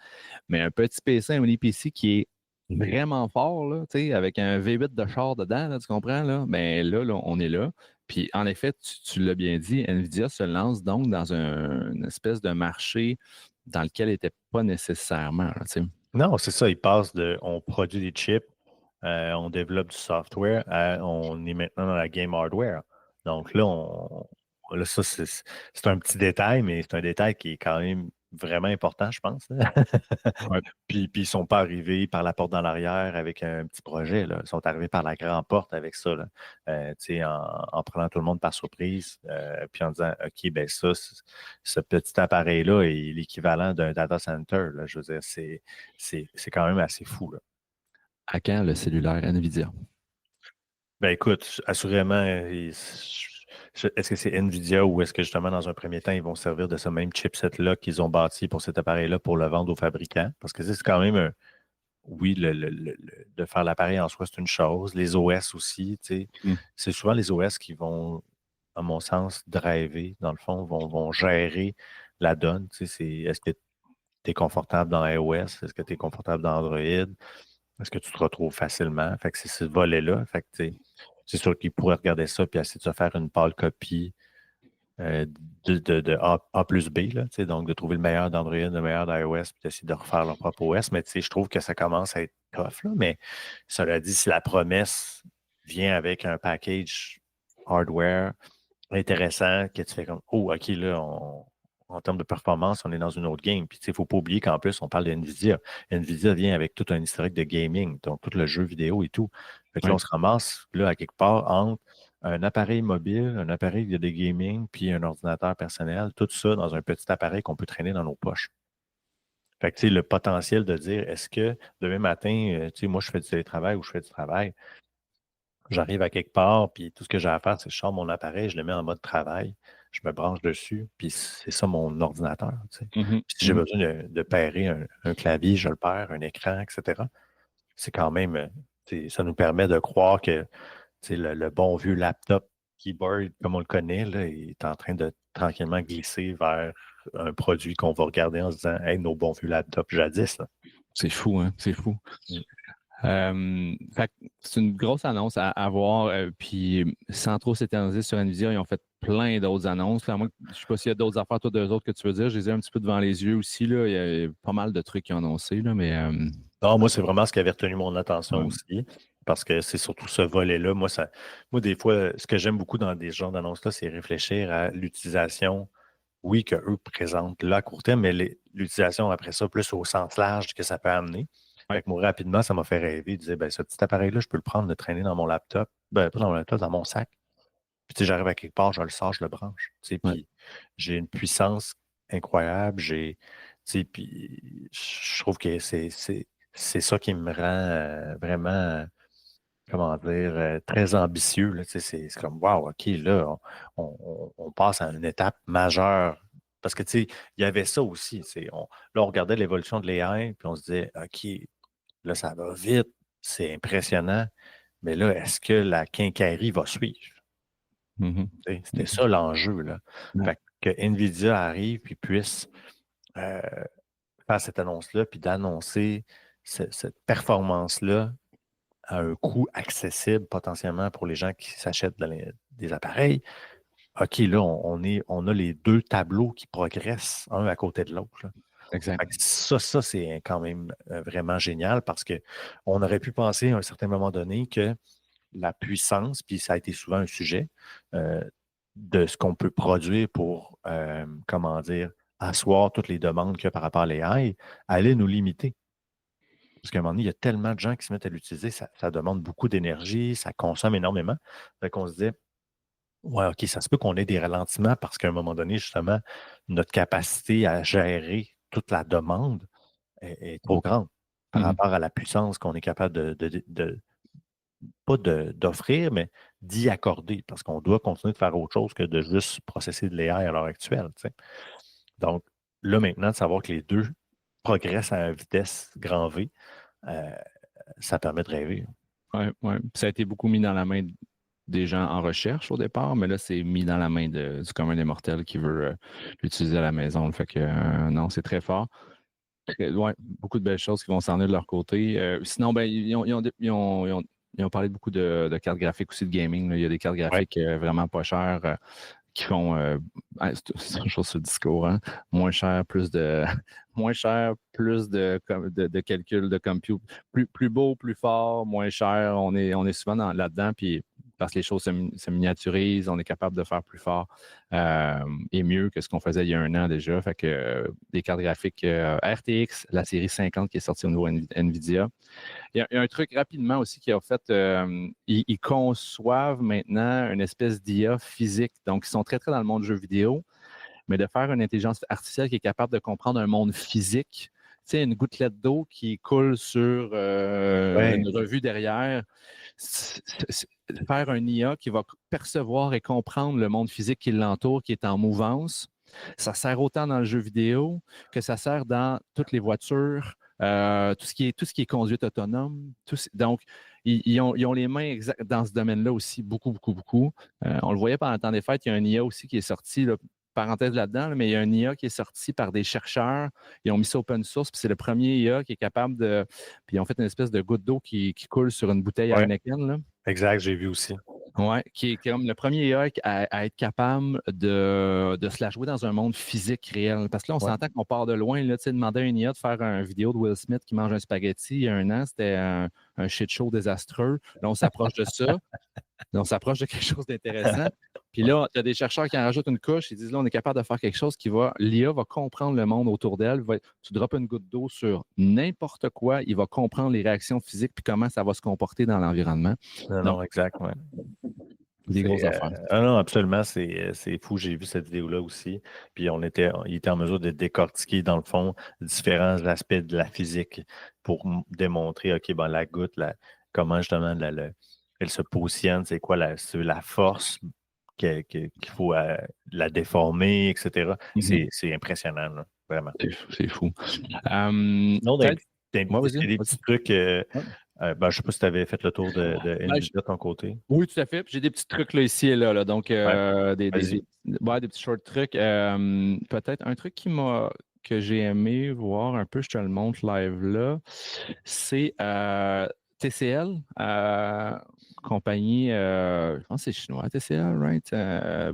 mais un petit PC, un mini PC qui est vraiment fort, là, tu sais, avec un V8 de char dedans, là, tu comprends? Là? Ben là, on est là. Puis en effet, tu l'as bien dit, NVIDIA se lance donc dans une espèce de marché dans lequel il n'était pas nécessairement. Là, tu sais. Non, c'est ça. Il passe on produit des chips, on développe du software, on est maintenant dans la game hardware. Donc là, ça, c'est un petit détail, mais c'est un détail qui est quand même vraiment important, je pense. Ouais. Puis ils ne sont pas arrivés par la porte dans l'arrière avec un petit projet. Là. Ils sont arrivés par la grande porte avec ça. Là. En prenant tout le monde par surprise, puis en disant OK, ben ça, ce petit appareil-là est l'équivalent d'un data center. Là. Je veux dire, c'est quand même assez fou. Là. À quand le cellulaire NVIDIA? Ben écoute, assurément, est-ce que c'est NVIDIA ou est-ce que justement, dans un premier temps, ils vont servir de ce même chipset-là qu'ils ont bâti pour cet appareil-là pour le vendre aux fabricants? Parce que c'est quand même oui, de faire l'appareil en soi, c'est une chose. Les OS aussi, tu sais, c'est souvent les OS qui vont, à mon sens, driver, dans le fond, vont gérer la donne. Tu sais, est-ce que tu es confortable dans iOS? Est-ce que tu es confortable dans Android? Est-ce que tu te retrouves facilement? Fait que c'est ce volet-là. Fait que, c'est sûr qu'ils pourraient regarder ça et essayer de se faire une pâle copie de A plus B, là, donc de trouver le meilleur d'Android, le meilleur d'iOS, puis d'essayer de refaire leur propre OS. Mais je trouve que ça commence à être tough. Là, mais cela dit, si la promesse vient avec un package hardware intéressant, que tu fais comme oh, OK, là, en termes de performance, on est dans une autre game. Puis, il ne faut pas oublier qu'en plus, on parle de NVIDIA. NVIDIA vient avec tout un historique de gaming, donc tout le jeu vidéo et tout. Fait que là, on se ramasse, là, à quelque part, entre un appareil mobile, un appareil de gaming, puis un ordinateur personnel, tout ça dans un petit appareil qu'on peut traîner dans nos poches. Fait que, le potentiel de dire, est-ce que demain matin, moi, je fais du télétravail ou je fais du travail, j'arrive à quelque part, puis tout ce que j'ai à faire, c'est que je sors mon appareil, je le mets en mode travail, je me branche dessus, puis c'est ça mon ordinateur. Puis si j'ai besoin de pairer un clavier, je le perds, un écran, etc. C'est quand même, ça nous permet de croire que le bon vieux laptop keyboard, comme on le connaît, là, est en train de tranquillement glisser vers un produit qu'on va regarder en se disant hey, nos bons vieux laptops jadis. Là. C'est fou, hein? C'est fou. C'est une grosse annonce à voir. Puis sans trop s'éterniser sur NVIDIA, ils ont fait plein d'autres annonces. Là, moi, je ne sais pas s'il y a d'autres affaires, toi, d'eux autres que tu veux dire. Je les ai un petit peu devant les yeux aussi. Là. Il y a pas mal de trucs qu'ils ont annoncés. Là, mais, Non, moi, c'est vraiment ce qui avait retenu mon attention aussi. Parce que c'est surtout ce volet-là. Moi, des fois, ce que j'aime beaucoup dans des genres d'annonces-là, c'est réfléchir à l'utilisation, oui, qu'eux présentent là à court terme, mais l'utilisation après ça, plus au sens large que ça peut amener. Fait que moi, rapidement, ça m'a fait rêver. Je disais, ben, ce petit appareil-là, je peux le prendre, le traîner dans mon laptop. Ben, pas dans mon laptop, dans mon sac. Puis, j'arrive à quelque part, je le sors, je le branche. Puis, j'ai une puissance incroyable. Puis, je trouve que c'est ça qui me rend vraiment, comment dire, très ambitieux. Là. C'est comme, wow, OK, là, on passe à une étape majeure Parce que, tu sais, il y avait ça aussi. Là, on regardait l'évolution de l'AI, puis on se disait, OK, là, ça va vite, c'est impressionnant, mais là, est-ce que la quincaillerie va suivre? Mhm. C'était ça l'enjeu, là. Ouais. Fait que NVIDIA arrive puis puisse euh, faire cette annonce-là, puis d'annoncer cette performance-là à un coût accessible potentiellement pour les gens qui s'achètent des appareils. OK, là, on a les deux tableaux qui progressent un à côté de l'autre, là. Exact. Fait que ça, c'est quand même vraiment génial parce qu'on aurait pu penser à un certain moment donné que la puissance, puis ça a été souvent un sujet, de ce qu'on peut produire pour, comment dire, asseoir toutes les demandes qu'il y a par rapport à l'AI, allait nous limiter. Parce qu'à un moment donné, il y a tellement de gens qui se mettent à l'utiliser, ça demande beaucoup d'énergie, ça consomme énormément. Fait qu'on se disait, ouais, OK, ça se peut qu'on ait des ralentissements parce qu'à un moment donné, justement, notre capacité à gérer toute la demande est trop grande par Mhm. rapport à la puissance qu'on est capable pas d'offrir, mais d'y accorder, parce qu'on doit continuer de faire autre chose que de juste processer de l'AI à l'heure actuelle. Tu sais. Donc, là, maintenant, de savoir que les deux progressent à une vitesse grand V, euh, ça permet de rêver. Ouais, ouais. Ça a été beaucoup mis dans la main des gens en recherche au départ, mais là, c'est mis dans la main du commun des mortels qui veut l'utiliser à la maison. Fait que non, c'est très fort. Ouais, beaucoup de belles choses qui vont s'en aller de leur côté. Sinon, ben, ils ont parlé beaucoup de cartes graphiques aussi de gaming, là. Il y a des cartes graphiques vraiment pas chères qui font c'est une chose sur le discours, hein? Moins cher, plus de moins cher, plus de calcul de compute. Plus beau, plus fort, moins cher. On est souvent là-dedans, puis parce que les choses se miniaturisent, on est capable de faire plus fort et mieux que ce qu'on faisait il y a un an déjà. Fait que des cartes graphiques RTX, la série 50 qui est sortie au niveau NVIDIA. Il y a un truc rapidement aussi qui a fait, ils conçoivent maintenant une espèce d'IA physique. Donc, ils sont très, très dans le monde du jeu vidéo, mais de faire une intelligence artificielle qui est capable de comprendre un monde physique. Tu sais, une gouttelette d'eau qui coule sur une revue derrière. Faire un IA qui va percevoir et comprendre le monde physique qui l'entoure, qui est en mouvance. Ça sert autant dans le jeu vidéo que ça sert dans toutes les voitures, tout ce qui est conduite autonome. Donc, ils ont les mains dans ce domaine-là aussi, beaucoup, beaucoup, beaucoup. On le voyait pendant le temps des fêtes, il y a un IA aussi qui est sorti, là, parenthèse là-dedans, mais il y a un IA qui est sorti par des chercheurs. Ils ont mis ça open source, puis c'est le premier IA qui est capable de. Puis ils ont fait une espèce de goutte d'eau qui coule sur une bouteille à Heineken, là. Exact, j'ai vu aussi. Oui, qui est comme le premier IA à être capable de se la jouer dans un monde physique réel. Parce que là, on s'entend qu'on part de loin. Là, demander à une IA de faire une vidéo de Will Smith qui mange un spaghetti il y a un an, c'était un shit show désastreux. Là, on s'approche de ça. Là, on s'approche de quelque chose d'intéressant. Puis là, il y a des chercheurs qui en rajoutent une couche. Ils disent là, on est capable de faire quelque chose l'IA va comprendre le monde autour d'elle. Tu droppes une goutte d'eau sur n'importe quoi, il va comprendre les réactions physiques puis comment ça va se comporter dans l'environnement. Non, exact, ouais. Des grosses affaires. Non, absolument, c'est fou. J'ai vu cette vidéo-là aussi. Puis il était en mesure de décortiquer, dans le fond, différents aspects de la physique pour démontrer, OK, ben, la goutte, comment justement elle se positionne, c'est quoi la force qu'il faut la déformer, etc. C'est impressionnant, là, vraiment. C'est fou. Non, Peut-être. des petits trucs. Je ne sais pas si tu avais fait le tour de NVIDIA de ton côté. Oui, tout à fait. Puis j'ai des petits trucs là, ici et là. Donc, des petits short trucs. Peut-être un truc que j'ai aimé voir un peu, je te le montre live là, c'est TCL, compagnie, je pense que c'est chinois, TCL, right?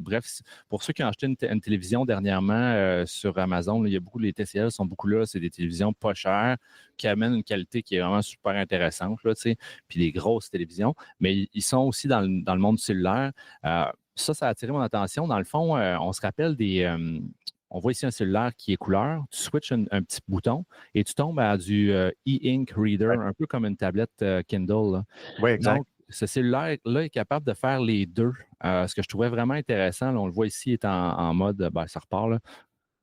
Bref, pour ceux qui ont acheté une télévision dernièrement sur Amazon, là, il y a beaucoup, les TCL sont beaucoup là, c'est des télévisions pas chères qui amènent une qualité qui est vraiment super intéressante, là, tu sais, puis des grosses télévisions, mais ils sont aussi dans le monde cellulaire. Ça a attiré mon attention. Dans le fond, on se rappelle on voit ici un cellulaire qui est couleur. Tu switches un petit bouton et tu tombes à du e-ink reader, un peu comme une tablette Kindle. Oui, exact. Donc, ce cellulaire-là est capable de faire les deux. Ce que je trouvais vraiment intéressant, là, on le voit ici, est en mode, ça repart, là.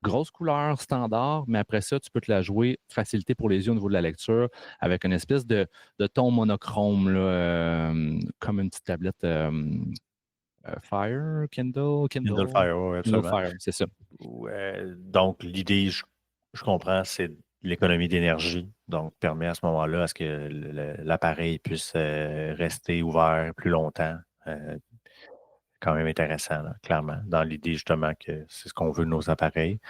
Grosse couleur standard, mais après ça, tu peux te la jouer, facilité pour les yeux au niveau de la lecture, avec une espèce de ton monochrome, là, comme une petite tablette Fire, Kindle Fire, oui, absolument. Fire, c'est ça. Donc, l'idée, je comprends, c'est l'économie d'énergie. Donc, permet à ce moment-là à ce que l'appareil puisse rester ouvert plus longtemps. Quand même intéressant, là, clairement, dans l'idée justement que c'est ce qu'on veut de nos appareils.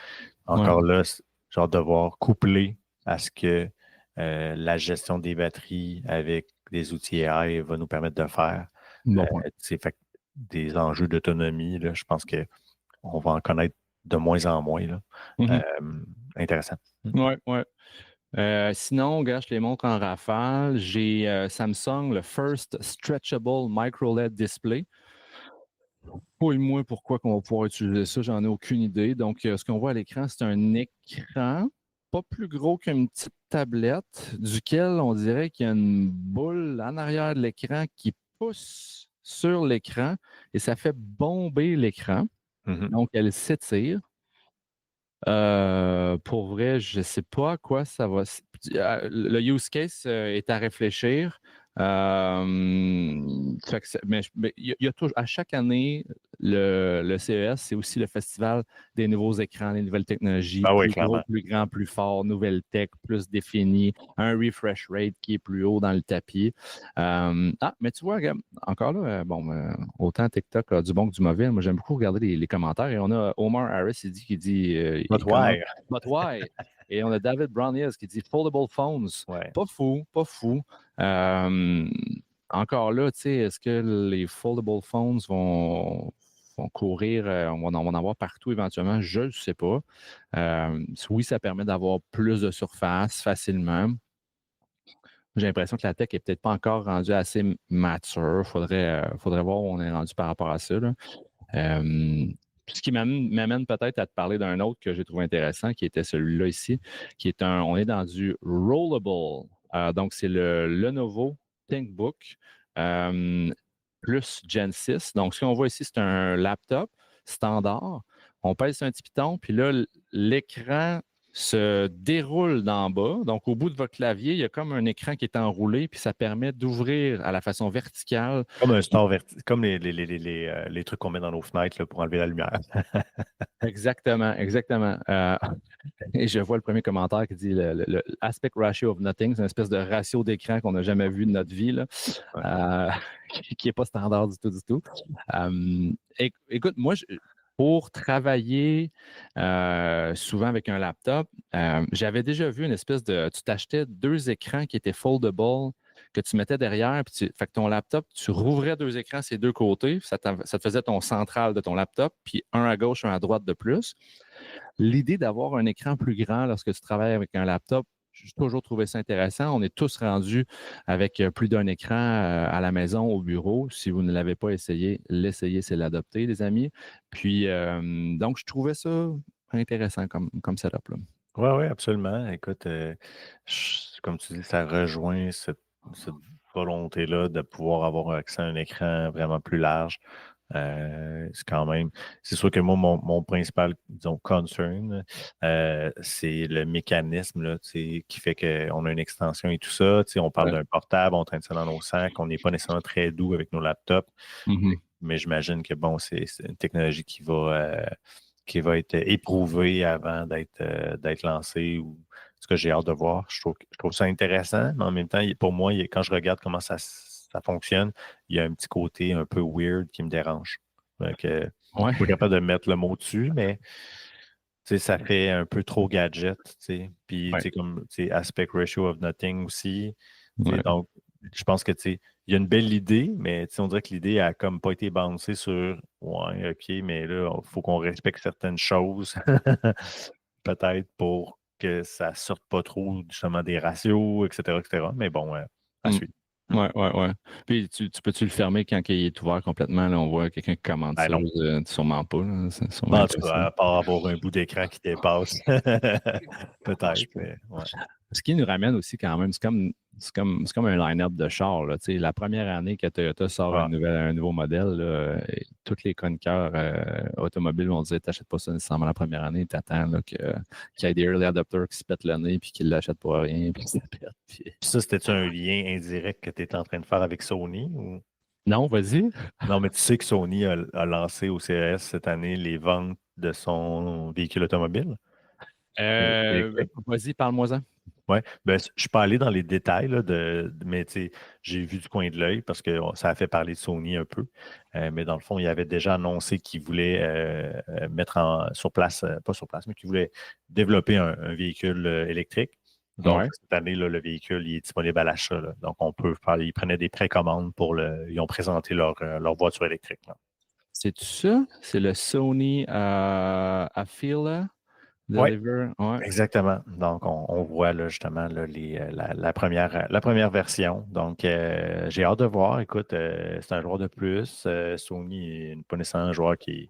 Encore là, genre devoir coupler à ce que la gestion des batteries avec des outils AI va nous permettre de faire. Bon point. Fait des enjeux d'autonomie, là, je pense qu'on va en connaître de moins en moins. Là. Intéressant. Oui, oui. Sinon, gars, je les montre en rafale. J'ai Samsung, le First Stretchable Micro LED Display. Moi, pourquoi qu'on va pouvoir utiliser ça, j'en ai aucune idée. Donc, ce qu'on voit à l'écran, c'est un écran pas plus gros qu'une petite tablette, duquel on dirait qu'il y a une boule en arrière de l'écran qui pousse sur l'écran et ça fait bomber l'écran. Donc, elle s'étire. Pour vrai, je ne sais pas à quoi ça va. Le use case est à réfléchir. Mais il y a toujours, à chaque année, le CES, c'est aussi le festival des nouveaux écrans, des nouvelles technologies, plus gros, plus grand, plus fort, nouvelles tech, plus définies, un refresh rate qui est plus haut dans le tapis. Mais tu vois, encore là, autant TikTok a du bon que du mauvais. Moi, j'aime beaucoup regarder les commentaires et on a Omar Harris qui dit But why? But why? Et on a David Brown qui dit foldable phones. Ouais. Pas fou. Encore là, tu sais, est-ce que les foldable phones vont courir, on va en avoir partout éventuellement? Je ne sais pas. Oui, ça permet d'avoir plus de surface facilement. J'ai l'impression que la tech n'est peut-être pas encore rendue assez mature. Faudrait voir où on est rendu par rapport à ça. Là. Ce qui m'amène peut-être à te parler d'un autre que j'ai trouvé intéressant, qui était celui-là ici, qui est on est dans du rollable. Donc, c'est le Lenovo ThinkBook plus Gen 6. Donc, ce qu'on voit ici, c'est un laptop standard. On pèse sur un petit piton, puis là, l'écran se déroule d'en bas. Donc, au bout de votre clavier, il y a comme un écran qui est enroulé, puis ça permet d'ouvrir à la façon verticale. Comme un store vertical, comme les trucs qu'on met dans nos fenêtres là, pour enlever la lumière. Exactement. Et je vois le premier commentaire qui dit le aspect ratio of nothing, c'est une espèce de ratio d'écran qu'on n'a jamais vu de notre vie, là, qui n'est pas standard du tout. Écoute, moi, pour travailler souvent avec un laptop, j'avais déjà vu une espèce de... Tu t'achetais 2 écrans qui étaient foldable que tu mettais derrière, puis fait que ton laptop, tu rouvrais 2 écrans ces 2 côtés, ça te faisait ton central de ton laptop, puis un à gauche, un à droite de plus. L'idée d'avoir un écran plus grand lorsque tu travailles avec un laptop, j'ai toujours trouvé ça intéressant. On est tous rendus avec plus d'un écran à la maison, au bureau. Si vous ne l'avez pas essayé, l'essayer, c'est l'adopter, les amis. Puis, donc, je trouvais ça intéressant comme setup. Oui, absolument. Écoute, comme tu dis, ça rejoint cette volonté-là de pouvoir avoir accès à un écran vraiment plus large. C'est sûr que moi, mon principal, disons, concern, c'est le mécanisme là, qui fait qu'on a une extension et tout ça. On parle d'un portable, on traîne ça dans nos sacs, on n'est pas nécessairement très doux avec nos laptops. Mais j'imagine que c'est une technologie qui va être éprouvée avant d'être lancée ou ce que j'ai hâte de voir. Je trouve ça intéressant, mais en même temps, pour moi, quand je regarde comment ça fonctionne, il y a un petit côté un peu weird qui me dérange. Donc, je ne suis pas capable de mettre le mot dessus, mais ça fait un peu trop gadget. Puis, comme aspect ratio of nothing aussi. Donc, je pense que il y a une belle idée, mais on dirait que l'idée n'a comme pas été balancée sur OK, mais là, il faut qu'on respecte certaines choses, peut-être pour que ça ne sorte pas trop justement des ratios, etc. Mais bon, à suite. Oui. Puis, tu peux-tu le fermer quand il est ouvert complètement? Là, on voit quelqu'un qui commande ça. Sûrement pas. Là, en tout cas, à part avoir un bout d'écran qui dépasse. Peut-être. Mais, Ce qui nous ramène aussi quand même, c'est comme un line-up de chars. Là, la première année que Toyota sort un nouveau modèle, là, tous les chroniqueurs automobiles vont dire t'achètes pas ça nécessairement la première année, t'attends qu'il y ait des early adopters qui se pètent le nez puis qu'ils ne l'achètent pour rien. Puis ça pète. Ça, c'était-tu un lien indirect que tu étais en train de faire avec Sony? Ou? Non, vas-y. Non, mais tu sais que Sony a lancé au CES cette année les ventes de son véhicule automobile électrique. Vas-y, parle-moi-en. Oui, ben, je ne suis pas allé dans les détails, là, mais tu sais, j'ai vu du coin de l'œil parce que ça a fait parler de Sony un peu. Mais dans le fond, il avait déjà annoncé qu'il voulait mettre sur place, pas sur place, mais qu'il voulait développer un véhicule électrique. Donc, Ouais. cette année, là, le véhicule il est disponible à l'achat, là. Donc, on peut faire, ils prenaient des précommandes ils ont présenté leur voiture électrique, là. C'est ça? C'est le Sony Afeela Oui, Deliver. Ouais. exactement. Donc, on voit là, justement là, la première version. Donc, j'ai hâte de voir. Écoute, c'est un joueur de plus. Sony n'est pas nécessairement un joueur qui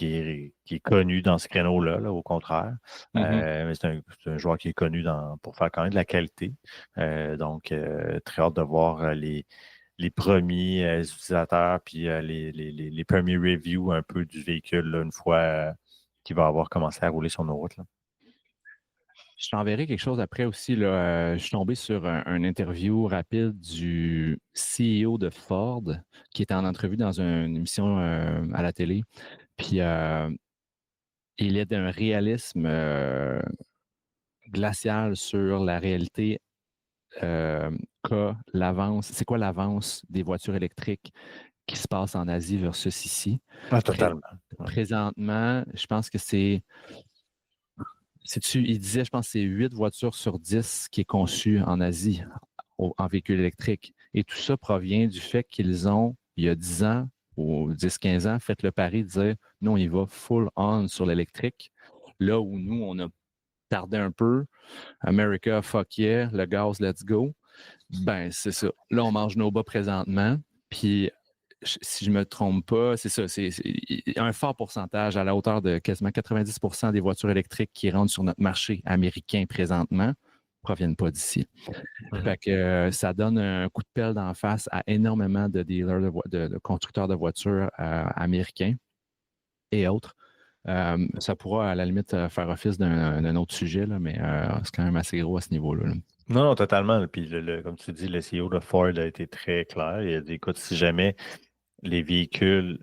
est connu dans ce créneau-là, là, au contraire. Mhm. Mais c'est un joueur qui est connu pour faire quand même de la qualité. Donc, très hâte de voir les premiers utilisateurs puis les premiers reviews un peu du véhicule là, une fois qu'il va avoir commencé à rouler sur nos routes, là. Je t'enverrai quelque chose après aussi. Là, je suis tombé sur un interview rapide du CEO de Ford qui était en entrevue dans une émission à la télé. Puis il est d'un réalisme glacial sur la réalité qu'a l'avance. C'est quoi l'avance des voitures électriques qui se passe en Asie versus ici? Ah, Pré- totalement. Ouais. Présentement, je pense que il disait, je pense que c'est 8 voitures sur 10 qui est conçue en Asie en véhicule électrique. Et tout ça provient du fait qu'ils ont, il y a 10 ans ou 10-15 ans, fait le pari de dire, nous, on y va full on sur l'électrique. Là où nous, on a tardé un peu, America, fuck yeah, le gaz, let's go. Ben, c'est ça. Là, on mange nos bas présentement. Puis, si je ne me trompe pas, c'est ça. C'est un fort pourcentage, à la hauteur de quasiment 90% des voitures électriques qui rentrent sur notre marché américain présentement ne proviennent pas d'ici. Fait que ça donne un coup de pelle d'en face à énormément de dealers, de constructeurs de voitures américains et autres. Ça pourra à la limite faire office d'un autre sujet, là, mais c'est quand même assez gros à ce niveau-là. Là. Non, non, totalement. Puis, comme tu dis, le CEO de Ford a été très clair. Il a dit, écoute, si jamais les véhicules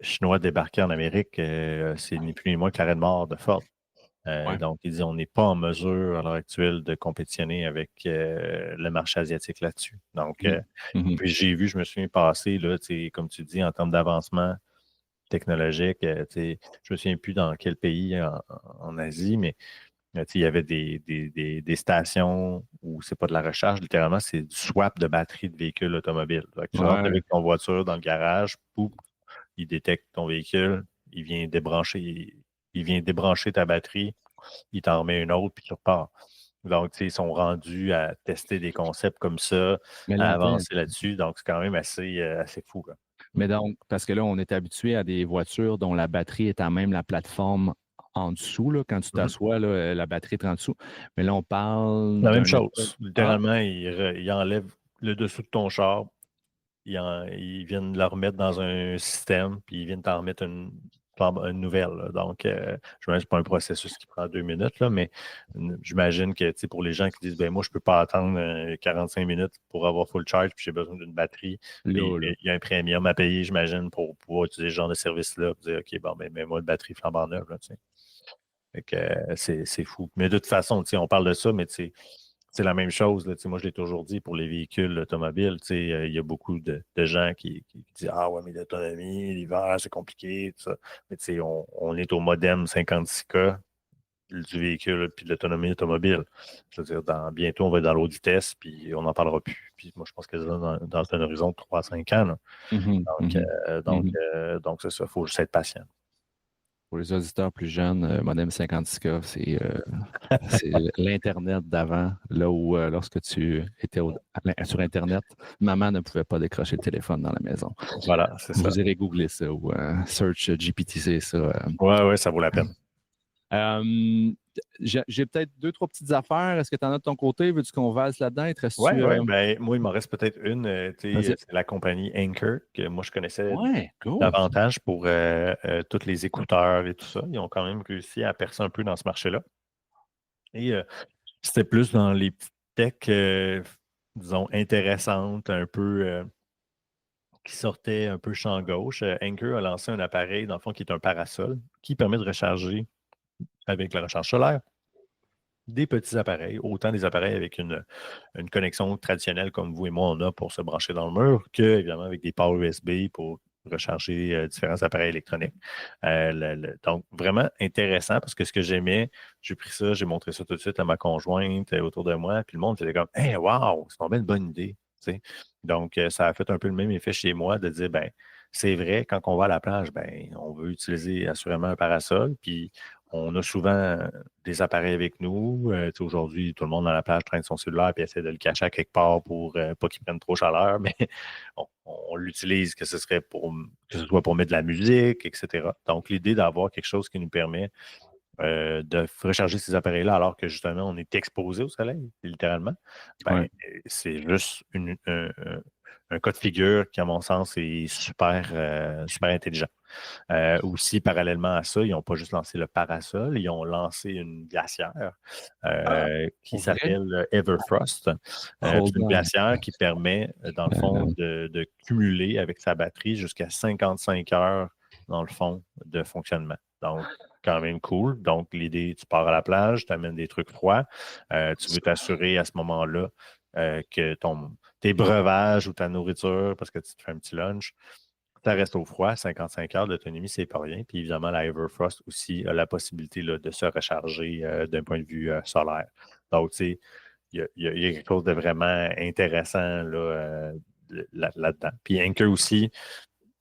chinois débarquaient en Amérique, c'est ni plus ni moins que l'arrêt de mort de Ford. Ouais. Donc, il dit, on n'est pas en mesure à l'heure actuelle de compétitionner avec le marché asiatique là-dessus. Donc, Mhm. puis je me souviens passer, là, comme tu dis, en termes d'avancement technologique, je me souviens plus dans quel pays en Asie, mais il y avait des stations où c'est pas de la recharge, littéralement, c'est du swap de batterie de véhicules automobiles. Fait que tu rentres Ouais. avec ton voiture dans le garage, pouf, il détecte ton véhicule, il vient débrancher ta batterie, il t'en remet une autre, puis tu repars. Donc, ils sont rendus à tester des concepts comme ça, Mais là, à attends. avancer là-dessus. Donc, c'est quand même assez fou, là. Mais donc, parce que là, on est habitué à des voitures dont la batterie est à même la plateforme en dessous. Là, quand tu Mhm. t'assois, là, la batterie est en dessous. Mais là, on parle La même d'un espèce. chose. Ah, Littéralement, il enlève le dessous de ton char, ils viennent le remettre dans un système, puis ils viennent t'en remettre une nouvelle, là. Donc, je me dis, c'est pas un processus qui prend 2 minutes, là, mais j'imagine que pour les gens qui disent, ben moi, je ne peux pas attendre 45 minutes pour avoir full charge, puis j'ai besoin d'une batterie, puis là. il y a un premium à payer, j'imagine, pour pouvoir utiliser ce genre de service-là, pour dire, OK, bon, ben, mets-moi une batterie flambant neuve, là, tu sais. Fait que, c'est fou. Mais de toute façon, on parle de ça, mais c'est la même chose. Là, moi, je l'ai toujours dit pour les véhicules automobiles. Il y a beaucoup de gens qui disent ah ouais, mais l'autonomie, l'hiver, c'est compliqué, tout ça. Mais on est au modem 56K du véhicule puis de l'autonomie automobile. Je veux dire, bientôt, on va être dans l'autre vitesse, puis on n'en parlera plus. Puis moi, je pense que c'est dans un horizon de 3 à 5 ans, là. Mhm, Donc, mhm, mhm. c'est ça, il faut juste être patient. Pour les auditeurs plus jeunes, Modem 56K, c'est l'Internet d'avant, là où lorsque tu étais sur Internet, maman ne pouvait pas décrocher le téléphone dans la maison. Voilà, c'est ça. Vous irez googler ça ou search GPTC, ça. Ouais, ouais, ça vaut la peine. J'ai peut-être 2, 3 petites affaires. Est-ce que tu en as de ton côté? Veux-tu qu'on valse là-dedans? Ouais, ouais. Ben, moi, il m'en reste peut-être une. Vas-y. C'est la compagnie Anker, que moi, je connaissais Ouais, cool. davantage pour tous les écouteurs et tout ça. Ils ont quand même réussi à percer un peu dans ce marché-là. Et c'était plus dans les petites techs, disons, intéressantes, un peu qui sortait un peu champ gauche. Anker a lancé un appareil, dans le fond, qui est un parasol, qui permet de recharger avec la recharge solaire des petits appareils, autant des appareils avec une connexion traditionnelle comme vous et moi, on a pour se brancher dans le mur, que, évidemment, avec des ports USB pour recharger différents appareils électroniques. Donc, vraiment intéressant parce que ce que j'aimais, j'ai pris ça, j'ai montré ça tout de suite à ma conjointe autour de moi, puis le monde était comme « Hey, wow, c'est vraiment une bonne idée! » Donc, ça a fait un peu le même effet chez moi de dire, ben, c'est vrai, quand on va à la plage, ben, on veut utiliser assurément un parasol, puis on a souvent des appareils avec nous. Aujourd'hui, tout le monde à la plage traîne son cellulaire et essaie de le cacher à quelque part pour pas qu'il prenne trop chaleur, mais on l'utilise que ce soit pour mettre de la musique, etc. Donc, l'idée d'avoir quelque chose qui nous permet de recharger ces appareils-là alors que justement on est exposé au soleil, littéralement, ben, c'est juste un cas de figure qui, à mon sens, est super intelligent. Aussi, parallèlement à ça, ils n'ont pas juste lancé le parasol, ils ont lancé une glacière qui s'appelle Everfrost. C'est une glacière qui permet, dans le fond, de cumuler avec sa batterie jusqu'à 55 heures, dans le fond, de fonctionnement. Donc, quand même cool. Donc, l'idée, tu pars à la plage, tu amènes des trucs froids. Tu veux t'assurer à ce moment-là que tes breuvages ou ta nourriture, parce que tu te fais un petit lunch, ça reste au froid, 55 heures d'autonomie, c'est pas rien. Puis évidemment, la Everfrost aussi a la possibilité là, de se recharger d'un point de vue solaire. Donc, tu sais, il y a quelque chose de vraiment intéressant là-dedans. Puis Anker aussi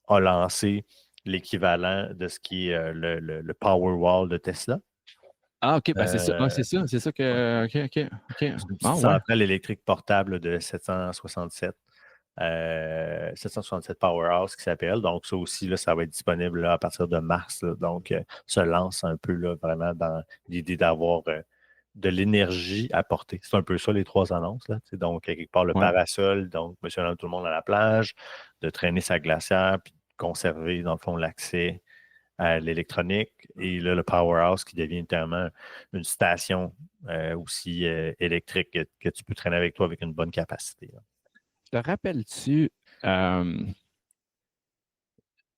a lancé l'équivalent de ce qui est le Powerwall de Tesla. Ah, OK, ben c'est ça. Ah, c'est ça. C'est ça que. OK. C'est une petite centrale électrique portable de 767 Powerhouse qui s'appelle. Donc, ça aussi, là, ça va être disponible là, à partir de mars. Là. Donc, ça lance un peu là, vraiment dans l'idée d'avoir de l'énergie à porter. C'est un peu ça, les trois annonces. Là. Donc, quelque part, le parasol, donc, monsieur tout le monde à la plage, de traîner sa glacière, puis de conserver, dans le fond, l'accès à l'électronique. Et là, le Powerhouse qui devient notamment une station aussi électrique que tu peux traîner avec toi avec une bonne capacité. Là. Te rappelles-tu un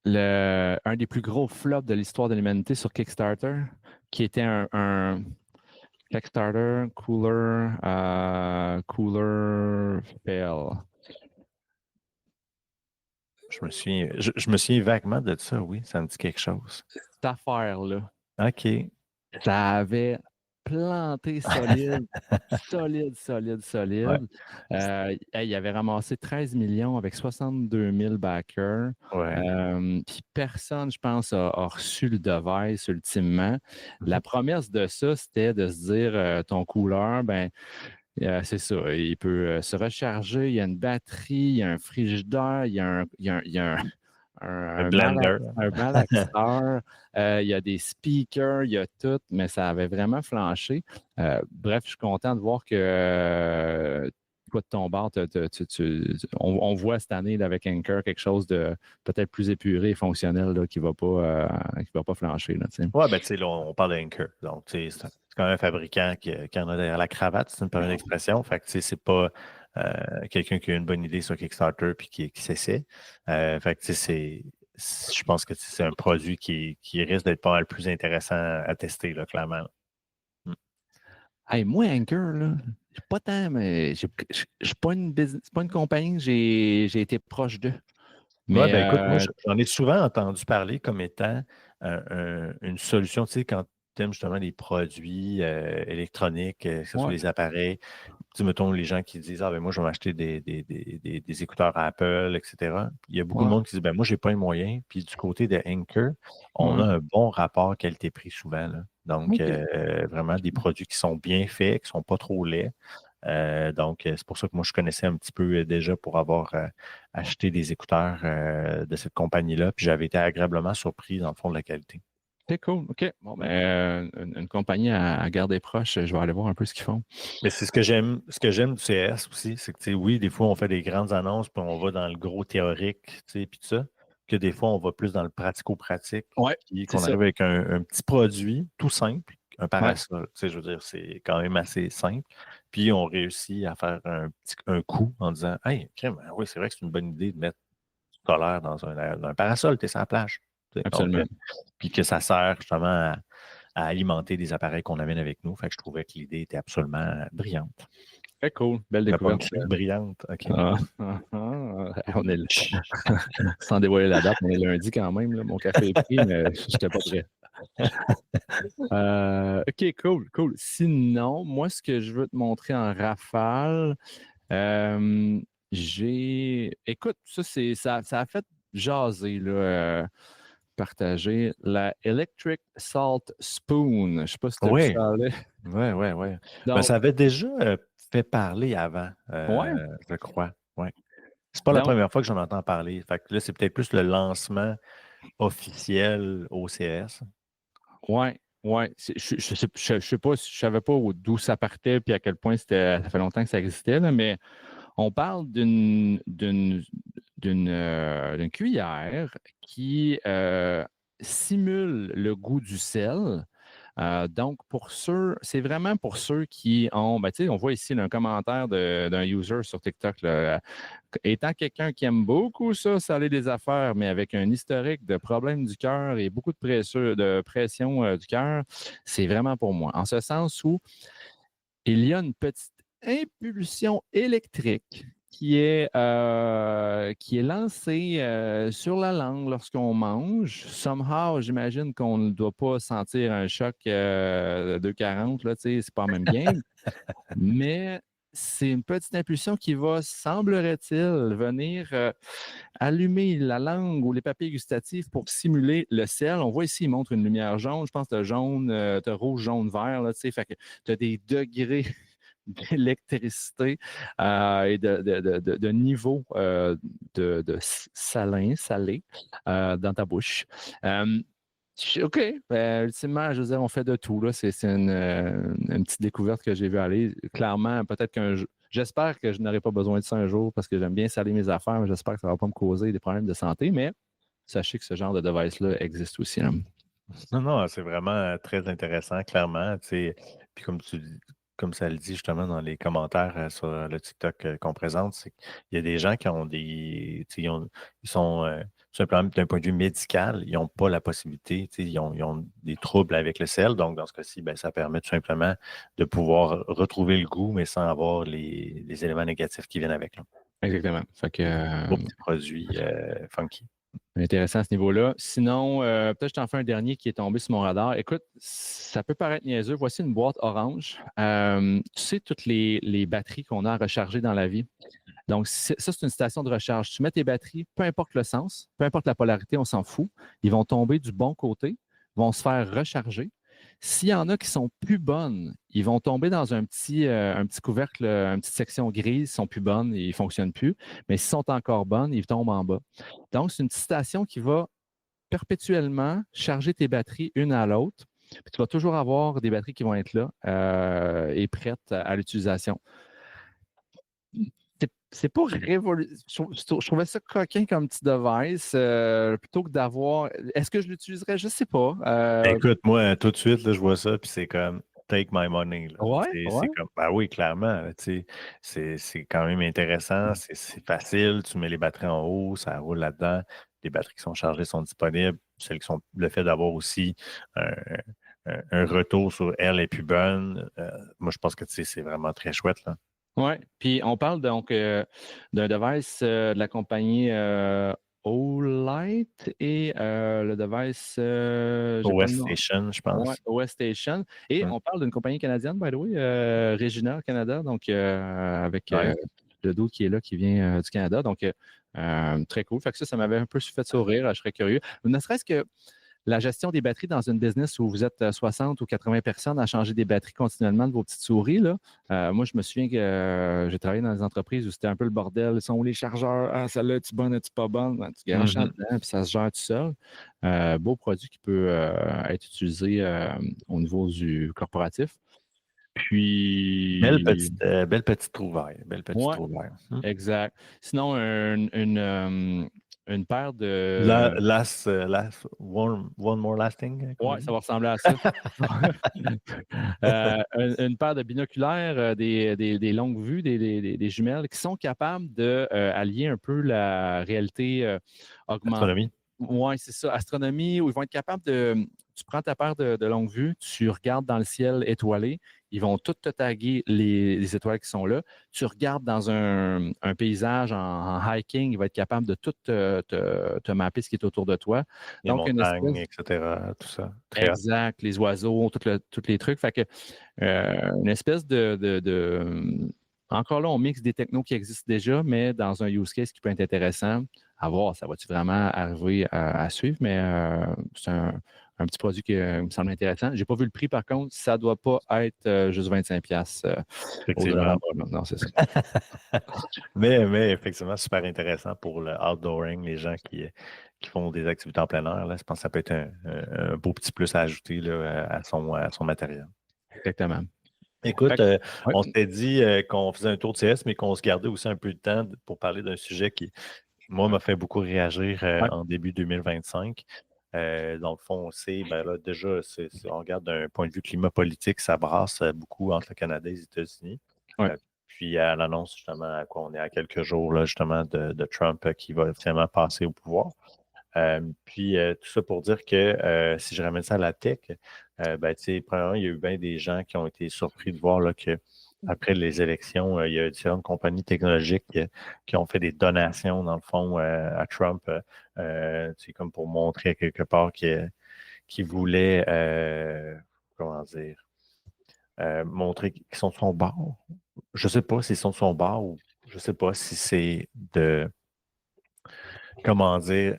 des plus gros flops de l'histoire de l'humanité sur Kickstarter, qui était un Kickstarter cooler fail? Je me souviens vaguement de ça, oui, ça me dit quelque chose. Cette affaire-là. OK. Ça avait planté solide. Ouais. Il avait ramassé 13 millions avec 62 000 backers. Ouais. Puis personne, je pense, a reçu le device ultimement. La promesse de ça, c'était de se dire ton couleur, ben c'est ça, il peut se recharger, il y a une batterie, il y a un frigidaire, il y a un blender. Un malaxeur, il y a des speakers, il y a tout, mais ça avait vraiment flanché. Bref, je suis content de voir que toi, de ton bord, on voit cette année là, avec Anker quelque chose de peut-être plus épuré et fonctionnel là, qui ne va pas flancher. Oui, ben, tu sais, là, on parle d'Anker. Donc, tu sais, c'est quand même un fabricant qui en a derrière la cravate, c'est une première expression. Fait que, tu sais, c'est pas quelqu'un qui a une bonne idée sur Kickstarter puis qui s'essaie. Fait que, tu sais, je pense que c'est un produit qui risque d'être pas mal plus intéressant à tester, là, clairement. Hey, moi, Anker, là, pas tant, mais je suis pas une compagnie que j'ai été proche d'eux. Oui, ben écoute, moi, j'en ai souvent entendu parler comme étant une solution, tu sais, quand tu aimes justement les produits électroniques, que ce soit les appareils, tu sais, mettons les gens qui disent, ah ben moi, je vais m'acheter des écouteurs Apple, etc. Il y a beaucoup de monde qui dit, ben moi, je n'ai pas les moyens. Puis du côté de Anker, on a un bon rapport qualité-prix souvent. Là. Donc, vraiment des produits qui sont bien faits, qui ne sont pas trop laids. Donc, c'est pour ça que moi, je connaissais un petit peu déjà pour avoir acheté des écouteurs de cette compagnie-là. Puis j'avais été agréablement surpris dans le fond de la qualité. C'est cool. OK. Bon, ben, une compagnie à garder proche, je vais aller voir un peu ce qu'ils font. Mais c'est ce que j'aime du CS aussi, c'est que, tu sais, oui, des fois, on fait des grandes annonces, puis on va dans le gros théorique, tu sais, puis tout ça, que des fois, on va plus dans le pratico-pratique. Puis qu'on arrive avec un petit produit tout simple, un parasol. Tu sais, je veux dire, c'est quand même assez simple. Puis on réussit à faire un coup en disant, hey, oui, c'est vrai que c'est une bonne idée de mettre solaire dans un parasol, tu es sur la plage. Absolument. Donc, puis que ça sert justement à alimenter des appareils qu'on amène avec nous. Fait que je trouvais que l'idée était absolument brillante. Très cool. Belle La découverte. punchline brillante. OK. On est sans dévoiler la date, on est lundi quand même. Là. Mon café est pris, mais je n'étais pas prêt. OK, cool. Sinon, moi, ce que je veux te montrer en rafale, écoute, ça a fait jaser, là, partager la Electric Salt Spoon. Je ne sais pas si tu as vu ça aller. Oui. Donc, ça avait déjà fait parler avant, je crois. Ouais. C'est pas la première fois que j'en entends parler. Fait que là, c'est peut-être plus le lancement officiel au CS. Ouais. Je sais pas, je savais pas d'où ça partait puis à quel point ça fait longtemps que ça existait, là, mais on parle d'une cuillère qui simule le goût du sel. Donc, c'est vraiment pour ceux qui ont, on voit ici là, un commentaire d'un user sur TikTok. Là, étant quelqu'un qui aime beaucoup ça, saler des affaires, mais avec un historique de problèmes du cœur et beaucoup de pression du cœur, c'est vraiment pour moi. En ce sens où il y a une petite impulsion électrique qui est lancée sur la langue lorsqu'on mange. Somehow, j'imagine qu'on ne doit pas sentir un choc de 2,40, là, c'est pas la même game. Mais c'est une petite impulsion qui va, semblerait-il, venir allumer la langue ou les papilles gustatives pour simuler le sel. On voit ici, il montre une lumière jaune. Je pense que tu as jaune, tu as rouge, jaune, vert. Là, fait que tu as des degrés d'électricité et de niveau de salé dans ta bouche. OK. Ultimement, je veux dire, on fait de tout. Là. C'est une petite découverte que j'ai vue aller. Clairement, peut-être j'espère que je n'aurai pas besoin de ça un jour parce que j'aime bien saler mes affaires, mais j'espère que ça ne va pas me causer des problèmes de santé. Mais sachez que ce genre de device-là existe aussi. Hein. Non, c'est vraiment très intéressant, clairement. Puis comme ça le dit justement dans les commentaires sur le TikTok qu'on présente, c'est qu'il y a des gens qui ont ils sont simplement d'un point de vue médical, ils n'ont pas la possibilité, ils ont des troubles avec le sel. Donc, dans ce cas-ci, ça permet tout simplement de pouvoir retrouver le goût, mais sans avoir les éléments négatifs qui viennent avec. Là. Exactement. Fait que, Beau petit produit funky. Intéressant à ce niveau-là. Sinon, peut-être je t'en fais un dernier qui est tombé sur mon radar. Écoute, ça peut paraître niaiseux. Voici une boîte orange. Tu sais, toutes les batteries qu'on a à recharger dans la vie. Donc, ça, c'est une station de recharge. Tu mets tes batteries, peu importe le sens, peu importe la polarité, on s'en fout. Ils vont tomber du bon côté, vont se faire recharger. S'il y en a qui sont plus bonnes, ils vont tomber dans un petit couvercle, une petite section grise, ils sont plus bonnes et ils ne fonctionnent plus. Mais s'ils sont encore bonnes, ils tombent en bas. Donc, c'est une petite station qui va perpétuellement charger tes batteries une à l'autre. Puis tu vas toujours avoir des batteries qui vont être là et prêtes à l'utilisation. C'est pas révolution. Je trouvais ça coquin comme petit device plutôt que d'avoir. Est-ce que je l'utiliserais? Je ne sais pas. Écoute, moi, tout de suite, là, je vois ça, puis c'est comme take my money. Là. Ouais. C'est comme, oui, clairement. Là, c'est quand même intéressant, c'est facile. Tu mets les batteries en haut, ça roule là-dedans. Les batteries qui sont chargées sont disponibles. Celles qui sont. Le fait d'avoir aussi un retour sur elle est plus bonne. Moi, je pense que c'est vraiment très chouette. Là. Oui, puis on parle donc d'un device de la compagnie Olight et le device OS Station, je pense. Ouais, OS Station. Et on parle d'une compagnie canadienne, by the way, Regina Canada, donc avec le dos qui est là, qui vient du Canada. Donc, très cool. Fait que ça m'avait un peu fait sourire. Je serais curieux. Ne serait-ce que la gestion des batteries dans une business où vous êtes 60 ou 80 personnes à changer des batteries continuellement de vos petites souris. Là. Moi, je me souviens que j'ai travaillé dans des entreprises où c'était un peu le bordel. Sont où les chargeurs? Ah, celle-là, es-tu bonne, es-tu pas bonne? Tu garoches dedans, puis ça se gère tout seul. Beau produit qui peut être utilisé au niveau du corporatif. Puis. Belle petite trouvaille. Exact. Sinon, une paire de... One more lasting? Ouais, ça va ressembler à ça. Une paire de binoculaires, des longues vues, des jumelles qui sont capables d'allier un peu la réalité augmentée. Astronomie. Oui, c'est ça. Astronomie, où ils vont être capables de. Tu prends ta paire de longue vue, tu regardes dans le ciel étoilé, ils vont toutes te taguer les étoiles qui sont là. Tu regardes dans un paysage en hiking, il va être capable de tout te mapper ce qui est autour de toi. Les Donc, montagnes, etc., tout ça. Très exact, les oiseaux, tous les trucs. Fait que une espèce encore là, on mixe des technos qui existent déjà, mais dans un use case qui peut être intéressant. À voir, ça va-tu vraiment arriver à suivre, mais c'est un petit produit qui me semble intéressant. Je n'ai pas vu le prix, par contre. Ça ne doit pas être juste 25$ effectivement. Non, c'est ça. mais effectivement, super intéressant pour le outdooring, les gens qui font des activités en plein air. Là, je pense que ça peut être un beau petit plus à ajouter là, à son matériel. Exactement. Écoute, ouais. On s'était dit qu'on faisait un tour de CS, mais qu'on se gardait aussi un peu de temps pour parler d'un sujet qui, moi, m'a fait beaucoup réagir en début 2025. Dans le fond, on sait, ben là, déjà, on regarde d'un point de vue climat politique, ça brasse beaucoup entre le Canada et les États-Unis. Ouais. Puis à l'annonce, justement, à quoi on est à quelques jours, là, justement, de Trump qui va finalement passer au pouvoir. Puis tout ça pour dire que si je ramène ça à la tech, ben, premièrement, il y a eu bien des gens qui ont été surpris de voir là, que après les élections, il y a différentes compagnies technologiques qui ont fait des donations, dans le fond, à Trump, comme pour montrer quelque part qu'il voulait, comment dire, montrer qu'ils sont de son bord. Je ne sais pas s'ils sont de son bord ou je ne sais pas si c'est comment dire,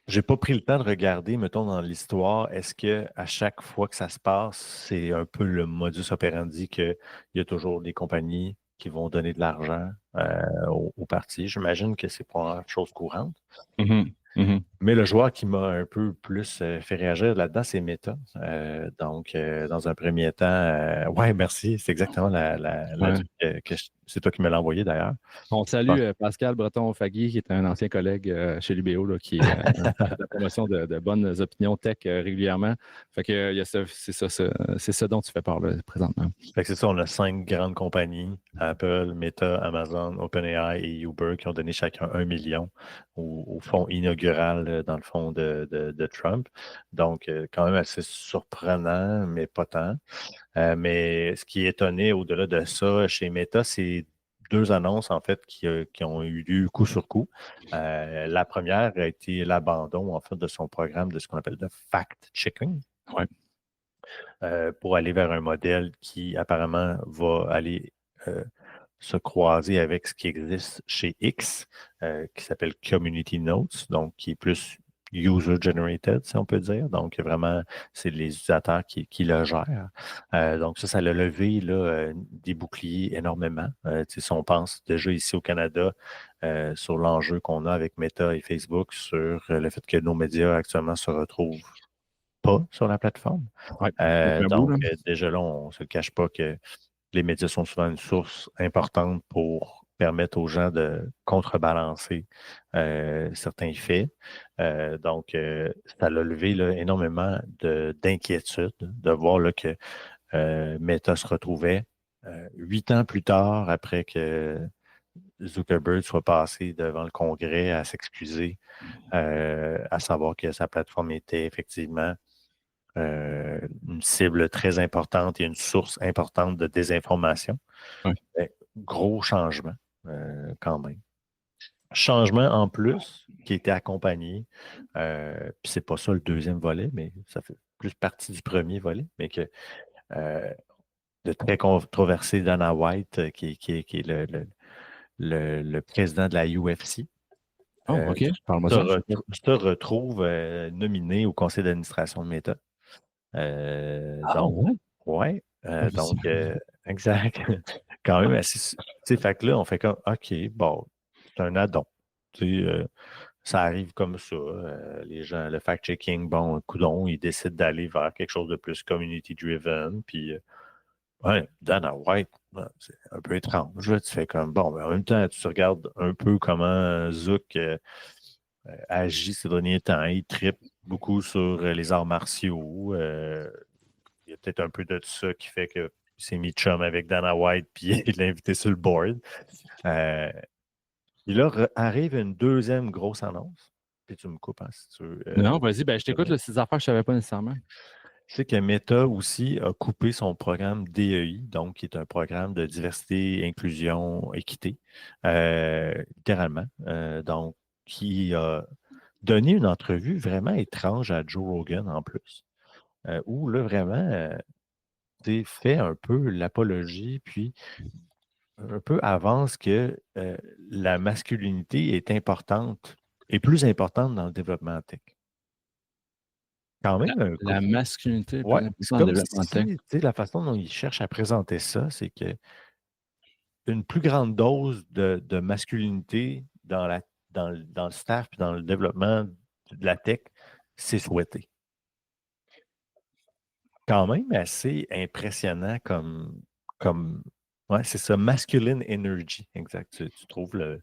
j'ai pas pris le temps de regarder, mettons, dans l'histoire, est-ce qu'à chaque fois que ça se passe, c'est un peu le modus operandi qu'il y a toujours des compagnies qui vont donner de l'argent aux partis. J'imagine que c'est pas une chose courante. Mm-hmm. Mm-hmm. Mais le joueur qui m'a un peu plus fait réagir là-dedans, c'est Meta. Donc, dans un premier temps, ouais, merci. C'est exactement c'est toi qui me l'as envoyé d'ailleurs. On salue Pascal Breton-Fagui, qui est un ancien collègue chez l'UBO, là, qui fait la promotion de bonnes opinions tech régulièrement. Fait que c'est ça dont tu fais part là, présentement. Fait que c'est ça, on a 5 grandes compagnies, Apple, Meta, Amazon, OpenAI et Uber, qui ont donné chacun 1 million au fonds inaugural, dans le fond de Trump. Donc, quand même assez surprenant, mais pas tant. Mais ce qui est étonné au-delà de ça chez Meta, c'est 2 annonces, en fait, qui ont eu lieu coup sur coup. La première a été l'abandon, en fait, de son programme de ce qu'on appelle le fact-checking. Ouais. Pour aller vers un modèle qui apparemment va aller se croiser avec ce qui existe chez X, qui s'appelle Community Notes, donc qui est plus user-generated, si on peut dire. Donc, vraiment, c'est les utilisateurs qui le gèrent. Donc, ça l'a levé là, des boucliers énormément. Si on pense déjà ici au Canada sur l'enjeu qu'on a avec Meta et Facebook, sur le fait que nos médias actuellement se retrouvent pas sur la plateforme. Ouais. Donc, déjà là, on ne se le cache pas que les médias sont souvent une source importante pour permettre aux gens de contrebalancer certains faits. Donc, ça a levé là, énormément d'inquiétude de voir là, que Meta se retrouvait 8 ans plus tard, après que Zuckerberg soit passé devant le Congrès à s'excuser, à savoir que sa plateforme était effectivement une cible très importante et une source importante de désinformation. Ouais. Gros changement, quand même. Changement en plus qui était accompagné, puis c'est pas ça le deuxième volet, mais ça fait plus partie du premier volet, mais que le très controversé Dana White, qui est le président de la UFC, OK. Parle-moi se retrouve nominé au conseil d'administration de Meta. Donc, ouais. Donc, exact. Quand même assez. Fait que là, on fait comme OK, bon, c'est un add-on. Ça arrive comme ça. Les gens, le fact-checking, bon, coudon, ils décident d'aller vers quelque chose de plus community-driven. Puis, ouais, Dana White, c'est un peu étrange. Là, tu fais comme, bon, mais en même temps, tu regardes un peu comment Zook agit ces derniers temps. Il tripe beaucoup sur les arts martiaux. Il y a peut-être un peu de ça qui fait qu'il s'est mis chum avec Dana White puis il l'a invité sur le board. Et là, arrive une deuxième grosse annonce. Puis tu me coupes, hein, si tu veux. Non, vas-y, ben, je t'écoute, là, ces affaires, je ne savais pas nécessairement. C'est que Meta aussi a coupé son programme DEI, donc qui est un programme de diversité, inclusion, équité, littéralement. Donc, qui a donné une entrevue vraiment étrange à Joe Rogan en plus, où là, vraiment, fait un peu l'apologie, puis un peu avance que la masculinité est importante et plus importante dans le développement tech. Quand même, La masculinité est ouais, plus c'est importante dans comme le développement tech. si, tu sais, la façon dont il cherche à présenter ça, c'est que une plus grande dose de masculinité dans le staff et dans le développement de la tech, c'est souhaité. Quand même assez impressionnant comme ouais, c'est ça, masculine energy, exact. Tu trouves le.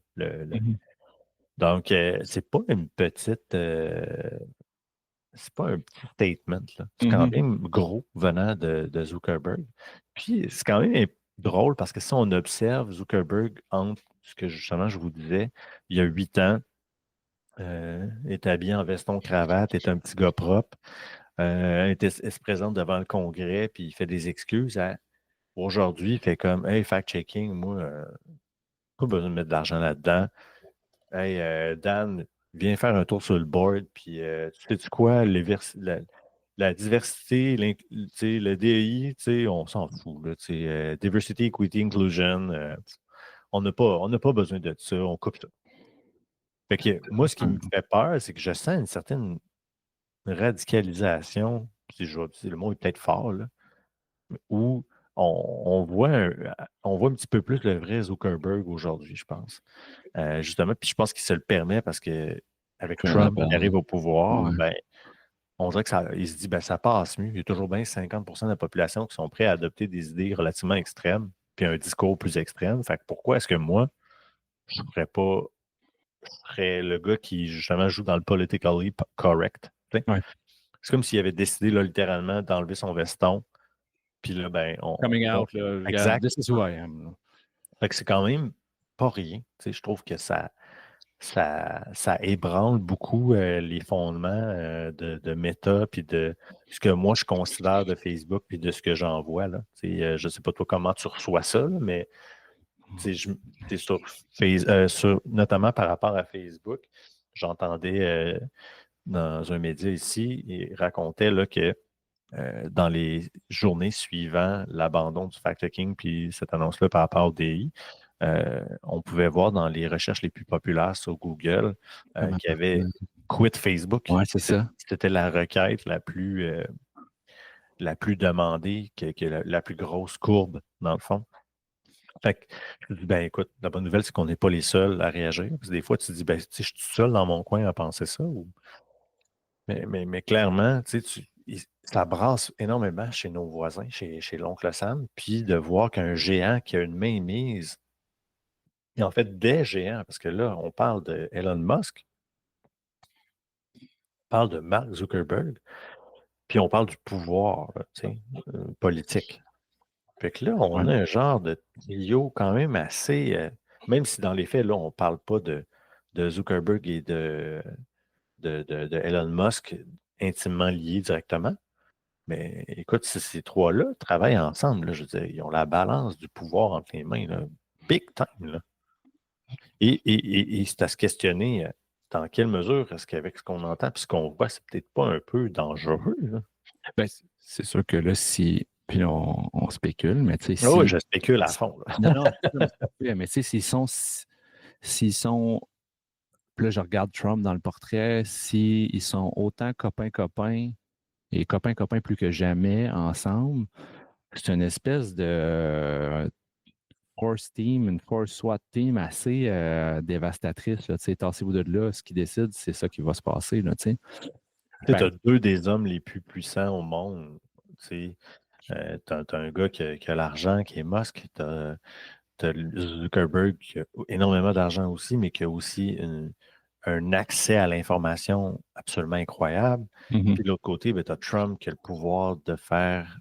Donc, c'est pas une petite. C'est pas un petit statement, là. C'est quand même gros venant de Zuckerberg. Puis, c'est quand même drôle parce que si on observe Zuckerberg entre ce que justement je vous disais, il y a 8 ans, est habillé en veston-cravate, est un petit gars propre, il se présente devant le Congrès, puis il fait des excuses. Aujourd'hui, il fait comme Hey, fact-checking, moi, pas besoin de mettre de l'argent là-dedans. Hey, Dan, viens faire un tour sur le board, puis tu sais quoi, la diversité, le DEI, on s'en fout. Là, Diversity, Equity, Inclusion, on n'a pas besoin de ça, on coupe ça. Fait que moi, ce qui me fait peur, c'est que je sens une certaine radicalisation, si je vais dire, le mot est peut-être fort, là, où on voit un petit peu plus le vrai Zuckerberg aujourd'hui, je pense. Justement, puis je pense qu'il se le permet parce que avec Trump qui arrive au pouvoir, ben, on dirait qu'il se dit ben, ça passe mieux. Il y a toujours bien 50% de la population qui sont prêts à adopter des idées relativement extrêmes, puis un discours plus extrême. Fait que pourquoi est-ce que moi, je serais le gars qui justement joue dans le politically correct? Ouais. C'est comme s'il avait décidé là, littéralement d'enlever son veston. Puis là, ben, Coming out, là, exact. This is who I am. Là. Fait que c'est quand même pas rien. Je trouve que ça ébranle beaucoup les fondements de Meta, puis de ce que moi je considère de Facebook, puis de ce que j'en vois. Là. Je ne sais pas toi comment tu reçois ça, là, mais notamment par rapport à Facebook, j'entendais dans un média ici, il racontait là, que dans les journées suivant l'abandon du fact-checking, puis cette annonce-là par rapport au DI, on pouvait voir dans les recherches les plus populaires sur Google qu'il y avait Quit Facebook. Oui, c'est ça. C'était la requête la plus demandée, la plus grosse courbe, dans le fond. Fait que je dis, ben écoute, la bonne nouvelle, c'est qu'on n'est pas les seuls à réagir. Parce que des fois, tu te dis, ben, je suis tout seul dans mon coin à penser ça. Mais clairement, ça brasse énormément chez nos voisins, chez l'oncle Sam, puis de voir qu'un géant qui a une main mise, et en fait des géants, parce que là, on parle de Elon Musk, on parle de Mark Zuckerberg, puis on parle du pouvoir politique. Fait que là, on a un genre de trio quand même assez, même si dans les faits, là, on ne parle pas de Zuckerberg et de Elon Musk intimement liés directement. Mais écoute, ces trois-là travaillent ensemble. Là, je veux dire, ils ont la balance du pouvoir entre les mains. Là, big time. Là. Et c'est à se questionner dans quelle mesure est-ce qu'avec ce qu'on entend et ce qu'on voit, c'est peut-être pas un peu dangereux. Là. Ben, c'est sûr que là, si. Puis on spécule, mais tu sais. Oui, je spécule à fond. Là. Non, mais tu sais, s'ils sont. Là, je regarde Trump dans le portrait, s'ils sont autant copains-copains et copains-copains plus que jamais ensemble, c'est une espèce de force team, une force SWAT team assez dévastatrice. Tassez-vous de là, ce qui décide, c'est ça qui va se passer. Tu as deux des hommes les plus puissants au monde. Tu as un gars qui a l'argent, qui est Musk. Tu as Zuckerberg qui a énormément d'argent aussi, mais qui a aussi un accès à l'information absolument incroyable. Mhm. Puis de l'autre côté, tu as Trump qui a le pouvoir de faire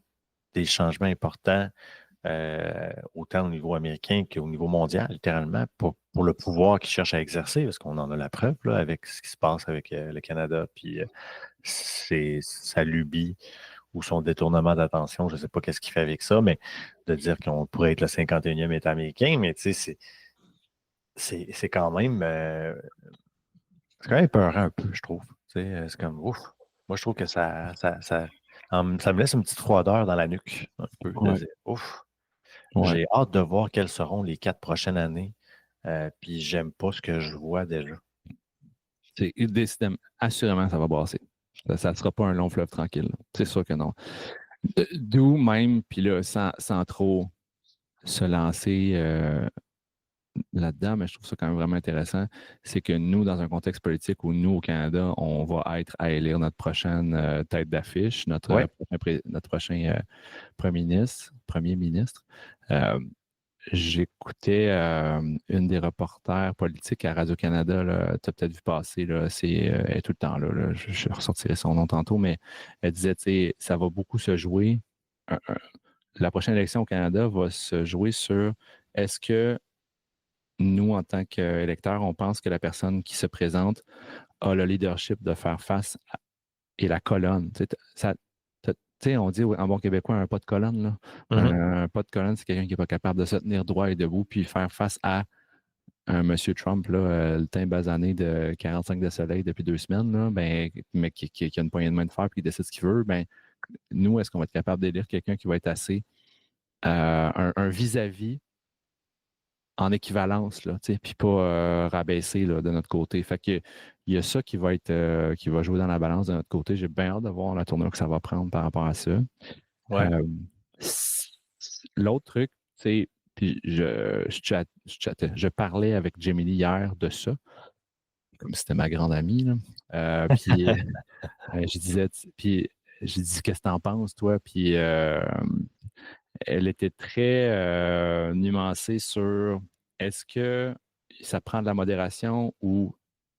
des changements importants, autant au niveau américain qu'au niveau mondial, littéralement, pour le pouvoir qu'il cherche à exercer, parce qu'on en a la preuve là, avec ce qui se passe avec le Canada, puis sa lubie ou son détournement d'attention, je ne sais pas qu'est-ce qu'il fait avec ça, mais de dire qu'on pourrait être le 51e État américain, mais tu sais, c'est quand même épeurant un peu, je trouve. Tu sais, c'est comme ouf. Moi, je trouve que ça me laisse une petite froideur dans la nuque, un peu, de Ouais, dire ouf. ouais. J'ai hâte de voir quelles seront les 4 prochaines années. Puis j'aime pas ce que je vois déjà. Décidément, assurément, ça va brasser. Ça ne sera pas un long fleuve tranquille. C'est sûr que non. D'où même, puis là, sans trop se lancer là-dedans, mais je trouve ça quand même vraiment intéressant, c'est que nous, dans un contexte politique où nous, au Canada, on va être à élire notre prochaine tête d'affiche, Ouais. notre prochain premier ministre. J'écoutais une des reporters politiques à Radio-Canada, tu as peut-être vu passer, là, elle est tout le temps là, je ressortirai son nom tantôt, mais elle disait, tu sais, ça va beaucoup se jouer. La prochaine élection au Canada va se jouer sur est-ce que nous, en tant qu'électeurs, on pense que la personne qui se présente a le leadership de faire face et la colonne. Tu sais, on dit en bon québécois un pas de colonne. Là. Mhm. Un pas de colonne, c'est quelqu'un qui n'est pas capable de se tenir droit et debout puis faire face à un monsieur Trump, là, le teint basané de 45 de soleil depuis 2 semaines, là, ben, mais qui a une poignée de main de fer et qui décide ce qu'il veut. Ben, nous, est-ce qu'on va être capable d'élire quelqu'un qui va être assez un vis-à-vis en équivalence, là, puis pas rabaissé là, de notre côté. Fait que il y a ça qui va être qui va jouer dans la balance de notre côté. J'ai bien hâte de voir la tournure que ça va prendre par rapport à ça. Ouais. Euh, L'autre truc, c'est puis je parlais avec Jamie Lee hier de ça, comme si c'était ma grande amie. Là. Puis je disais, puis j'ai dit qu'est-ce que t'en penses, toi? Puis elle était très nuancée sur est-ce que ça prend de la modération ou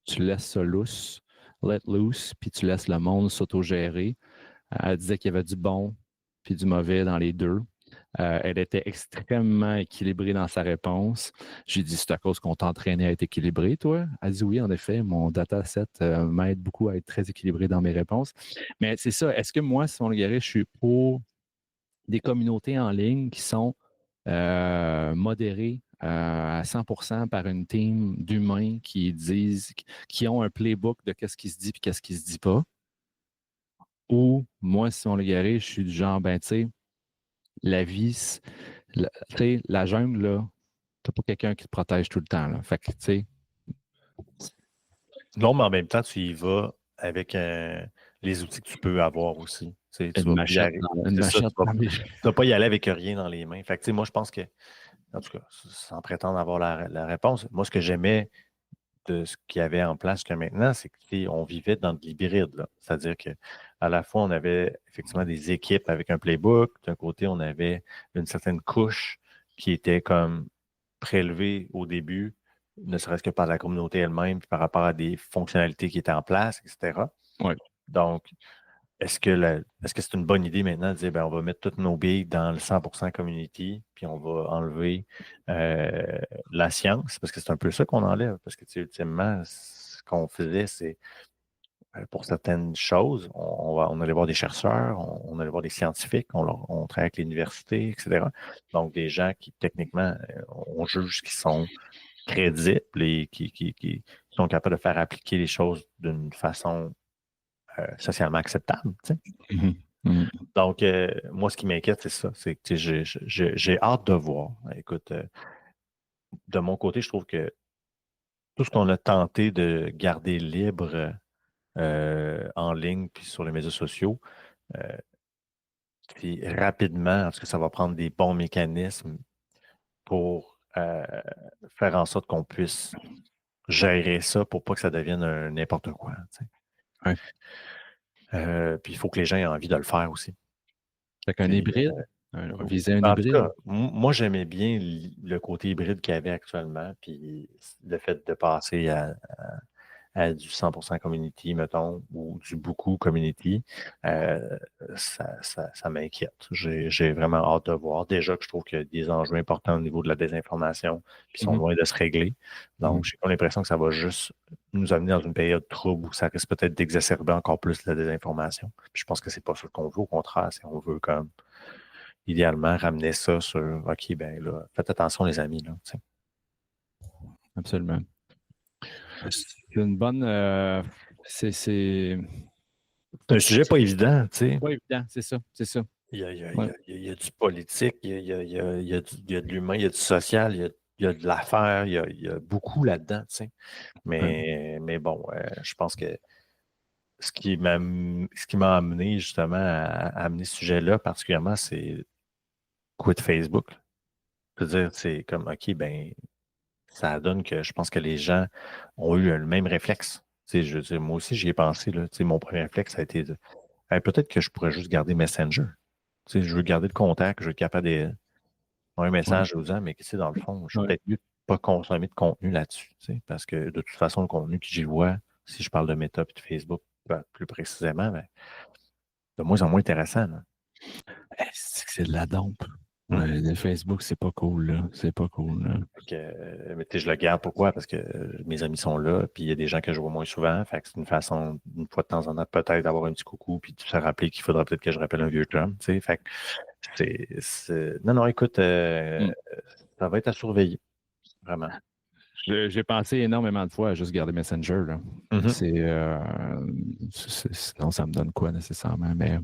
tu laisses ça let loose, puis tu laisses le monde s'autogérer. Elle disait qu'il y avait du bon puis du mauvais dans les deux. Elle était extrêmement équilibrée dans sa réponse. J'ai dit, c'est à cause qu'on t'entraînait à être équilibré, toi? Elle dit oui, en effet, mon dataset m'aide beaucoup à être très équilibré dans mes réponses. Mais c'est ça, est-ce que moi, Simon Légaré, je suis pour des communautés en ligne qui sont modérées à 100% par une team d'humains qui ont un playbook de qu'est-ce qui se dit et qu'est-ce qui se dit pas. Ou moi, Simon Légaré, je suis du genre, ben, tu sais, la vie, tu sais, la jungle, là, t'as pas quelqu'un qui te protège tout le temps, là. Fait que, tu sais. Non, mais en même temps, tu y vas avec les outils que tu peux avoir aussi. Tu sais, tu Une vas pas y machette aller. une C'est ça, machette dans les- tu vas pas y aller avec rien dans les mains. Fait que, tu sais, moi, je pense que, en tout cas, sans prétendre avoir la réponse, moi, ce que j'aimais de ce qu'il y avait en place jusqu'à maintenant, c'est qu'on vivait dans de l'hybride, là. C'est-à-dire que à la fois, on avait effectivement des équipes avec un playbook. D'un côté, on avait une certaine couche qui était comme prélevée au début, ne serait-ce que par la communauté elle-même, puis par rapport à des fonctionnalités qui étaient en place, etc. Ouais. Donc, est-ce que c'est une bonne idée maintenant de dire ben, on va mettre toutes nos billes dans le 100% community, puis on va enlever la science, parce que c'est un peu ça qu'on enlève, parce que tu sais, ultimement, ce qu'on faisait, c'est pour certaines choses, on allait voir des chercheurs, on allait voir des scientifiques, on travaille avec l'université, etc. Donc, des gens qui, techniquement, on juge qu'ils sont crédibles et qui sont capables de faire appliquer les choses d'une façon socialement acceptable. Tu sais. Mhm. Mhm. Donc, moi, ce qui m'inquiète, c'est ça. C'est que j'ai hâte de voir. Écoute, de mon côté, je trouve que tout ce qu'on a tenté de garder libre en ligne puis sur les médias sociaux, puis rapidement, en tout cas, ça va prendre des bons mécanismes pour faire en sorte qu'on puisse gérer ça pour pas que ça devienne n'importe quoi. Tu sais. Ouais. Puis il faut que les gens aient envie de le faire aussi. Fait qu'un Puis, hybride, viser un en tout hybride. cas, moi, j'aimais bien le côté hybride qu'il y avait actuellement, puis le fait de passer à à du 100% community, mettons, ou du beaucoup community, ça m'inquiète. J'ai vraiment hâte de voir. Déjà que je trouve qu'il y a des enjeux importants au niveau de la désinformation qui sont loin de se régler. Donc, j'ai pas l'impression que ça va juste nous amener dans une période trouble où ça risque peut-être d'exacerber encore plus la désinformation. Puis je pense que c'est pas ça qu'on veut. Au contraire, c'est on veut comme idéalement ramener ça sur OK, ben là, faites attention les amis. Là, tu sais. Absolument. C'est une bonne. C'est un sujet pas évident, tu sais. pas évident, c'est ça. Il y a du politique, il y a de l'humain, il y a du social, il y a de l'affaire, il y a beaucoup là-dedans, tu sais. Mais bon, je pense que ce qui m'a amené justement à amener ce sujet-là particulièrement, c'est quit Facebook. C'est-à-dire, c'est comme, OK, ben, ça donne que je pense que les gens ont eu le même réflexe. Tu sais, je veux dire, moi aussi, j'y ai pensé, là. Tu sais, mon premier réflexe, ça a été de peut-être que je pourrais juste garder Messenger. Tu sais, je veux garder le contact, je veux être capable de un message aux gens, mais tu sais, dans le fond, je suis peut-être mieux de ne pas consommer de contenu là-dessus. Tu sais, parce que de toute façon, le contenu que j'y vois, si je parle de Meta et de Facebook plus précisément, ben, de moins en moins intéressant. Là. C'est de la dompe. Facebook, c'est pas cool, là. C'est pas cool. Là. Mais je le garde. Pourquoi? Parce que mes amis sont là, puis il y a des gens que je vois moins souvent. Fait que c'est une façon, une fois de temps en temps, peut-être d'avoir un petit coucou, puis de se rappeler qu'il faudra peut-être que je rappelle un vieux chum. Tu sais, fait que Non, écoute, ça va être à surveiller. Vraiment. J'ai pensé énormément de fois à juste garder Messenger. Là. Sinon, ça me donne quoi nécessairement? Mais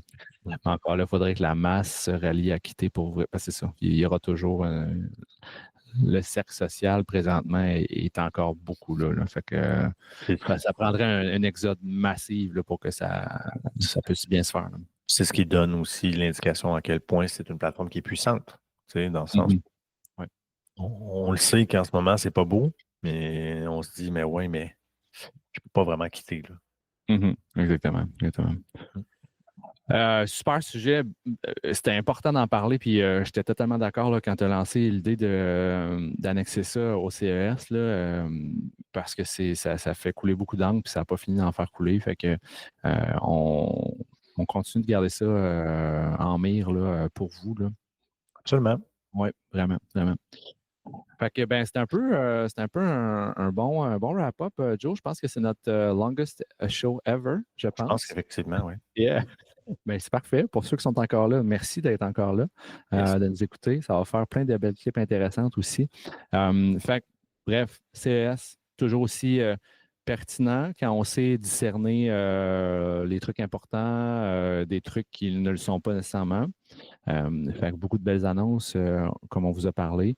encore là, il faudrait que la masse se rallie à quitter pour vrai. Parce que c'est ça. Il y aura toujours le cercle social présentement est encore beaucoup là. Fait que ça prendrait un exode massif là, pour que ça puisse bien se faire. Là. C'est ce qui donne aussi l'indication à quel point c'est une plateforme qui est puissante. Tu sais, dans le sens où on le sait qu'en ce moment, c'est pas beau. Mais on se dit, mais ouais, mais je ne peux pas vraiment quitter. Là. Exactement. Super sujet. C'était important d'en parler, puis j'étais totalement d'accord là, quand tu as lancé l'idée d'annexer ça au CES, là, parce que ça fait couler beaucoup d'encre, puis ça n'a pas fini d'en faire couler. Fait que on continue de garder ça en mire là, pour vous. Là. Absolument. Oui, vraiment. Fait que c'était un peu, un bon wrap-up, Joe. Je pense que c'est notre longest show ever, je pense. Je pense qu'effectivement, oui. Yeah. C'est parfait. Pour ceux qui sont encore là, merci d'être encore là, de nous écouter. Ça va faire plein de belles clips intéressantes aussi. Bref, CES, toujours aussi pertinent quand on sait discerner les trucs importants, des trucs qui ne le sont pas nécessairement. Beaucoup de belles annonces, comme on vous a parlé.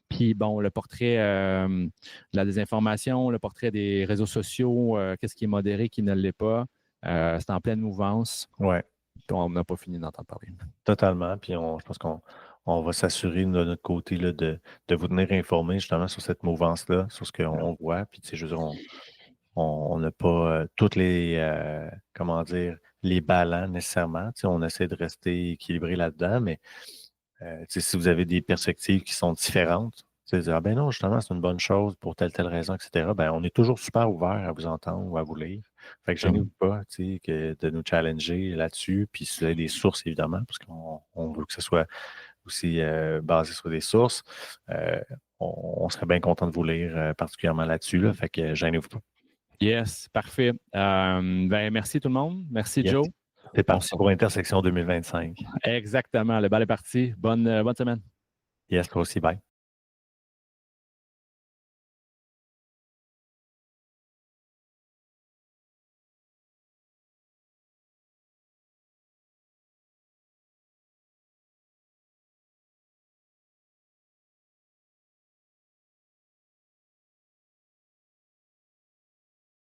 Puis bon, le portrait de la désinformation, le portrait des réseaux sociaux, qu'est-ce qui est modéré, qui ne l'est pas. C'est en pleine mouvance. Ouais. Puis on n'a pas fini d'entendre parler. Totalement. Puis je pense qu'on va s'assurer de notre côté là, de vous tenir informés justement sur cette mouvance-là, sur ce qu'on voit. Puis je veux dire, on n'a pas toutes les, les ballons nécessairement. On essaie de rester équilibré là-dedans, mais si vous avez des perspectives qui sont différentes, dire, ben non, justement, c'est une bonne chose pour telle raison, etc., ben on est toujours super ouvert à vous entendre ou à vous lire. Fait que gênez-vous pas de nous challenger là-dessus. Puis si vous avez des sources, évidemment, parce qu'on veut que ce soit aussi basé sur des sources, on serait bien content de vous lire particulièrement là-dessus. Là, fait que gênez-vous pas. Yes, parfait. Merci tout le monde. Merci, Joe. C'est parti pour Intersection 2025. Exactement. Le bal est parti. Bonne semaine. Yes, toi aussi. Bye.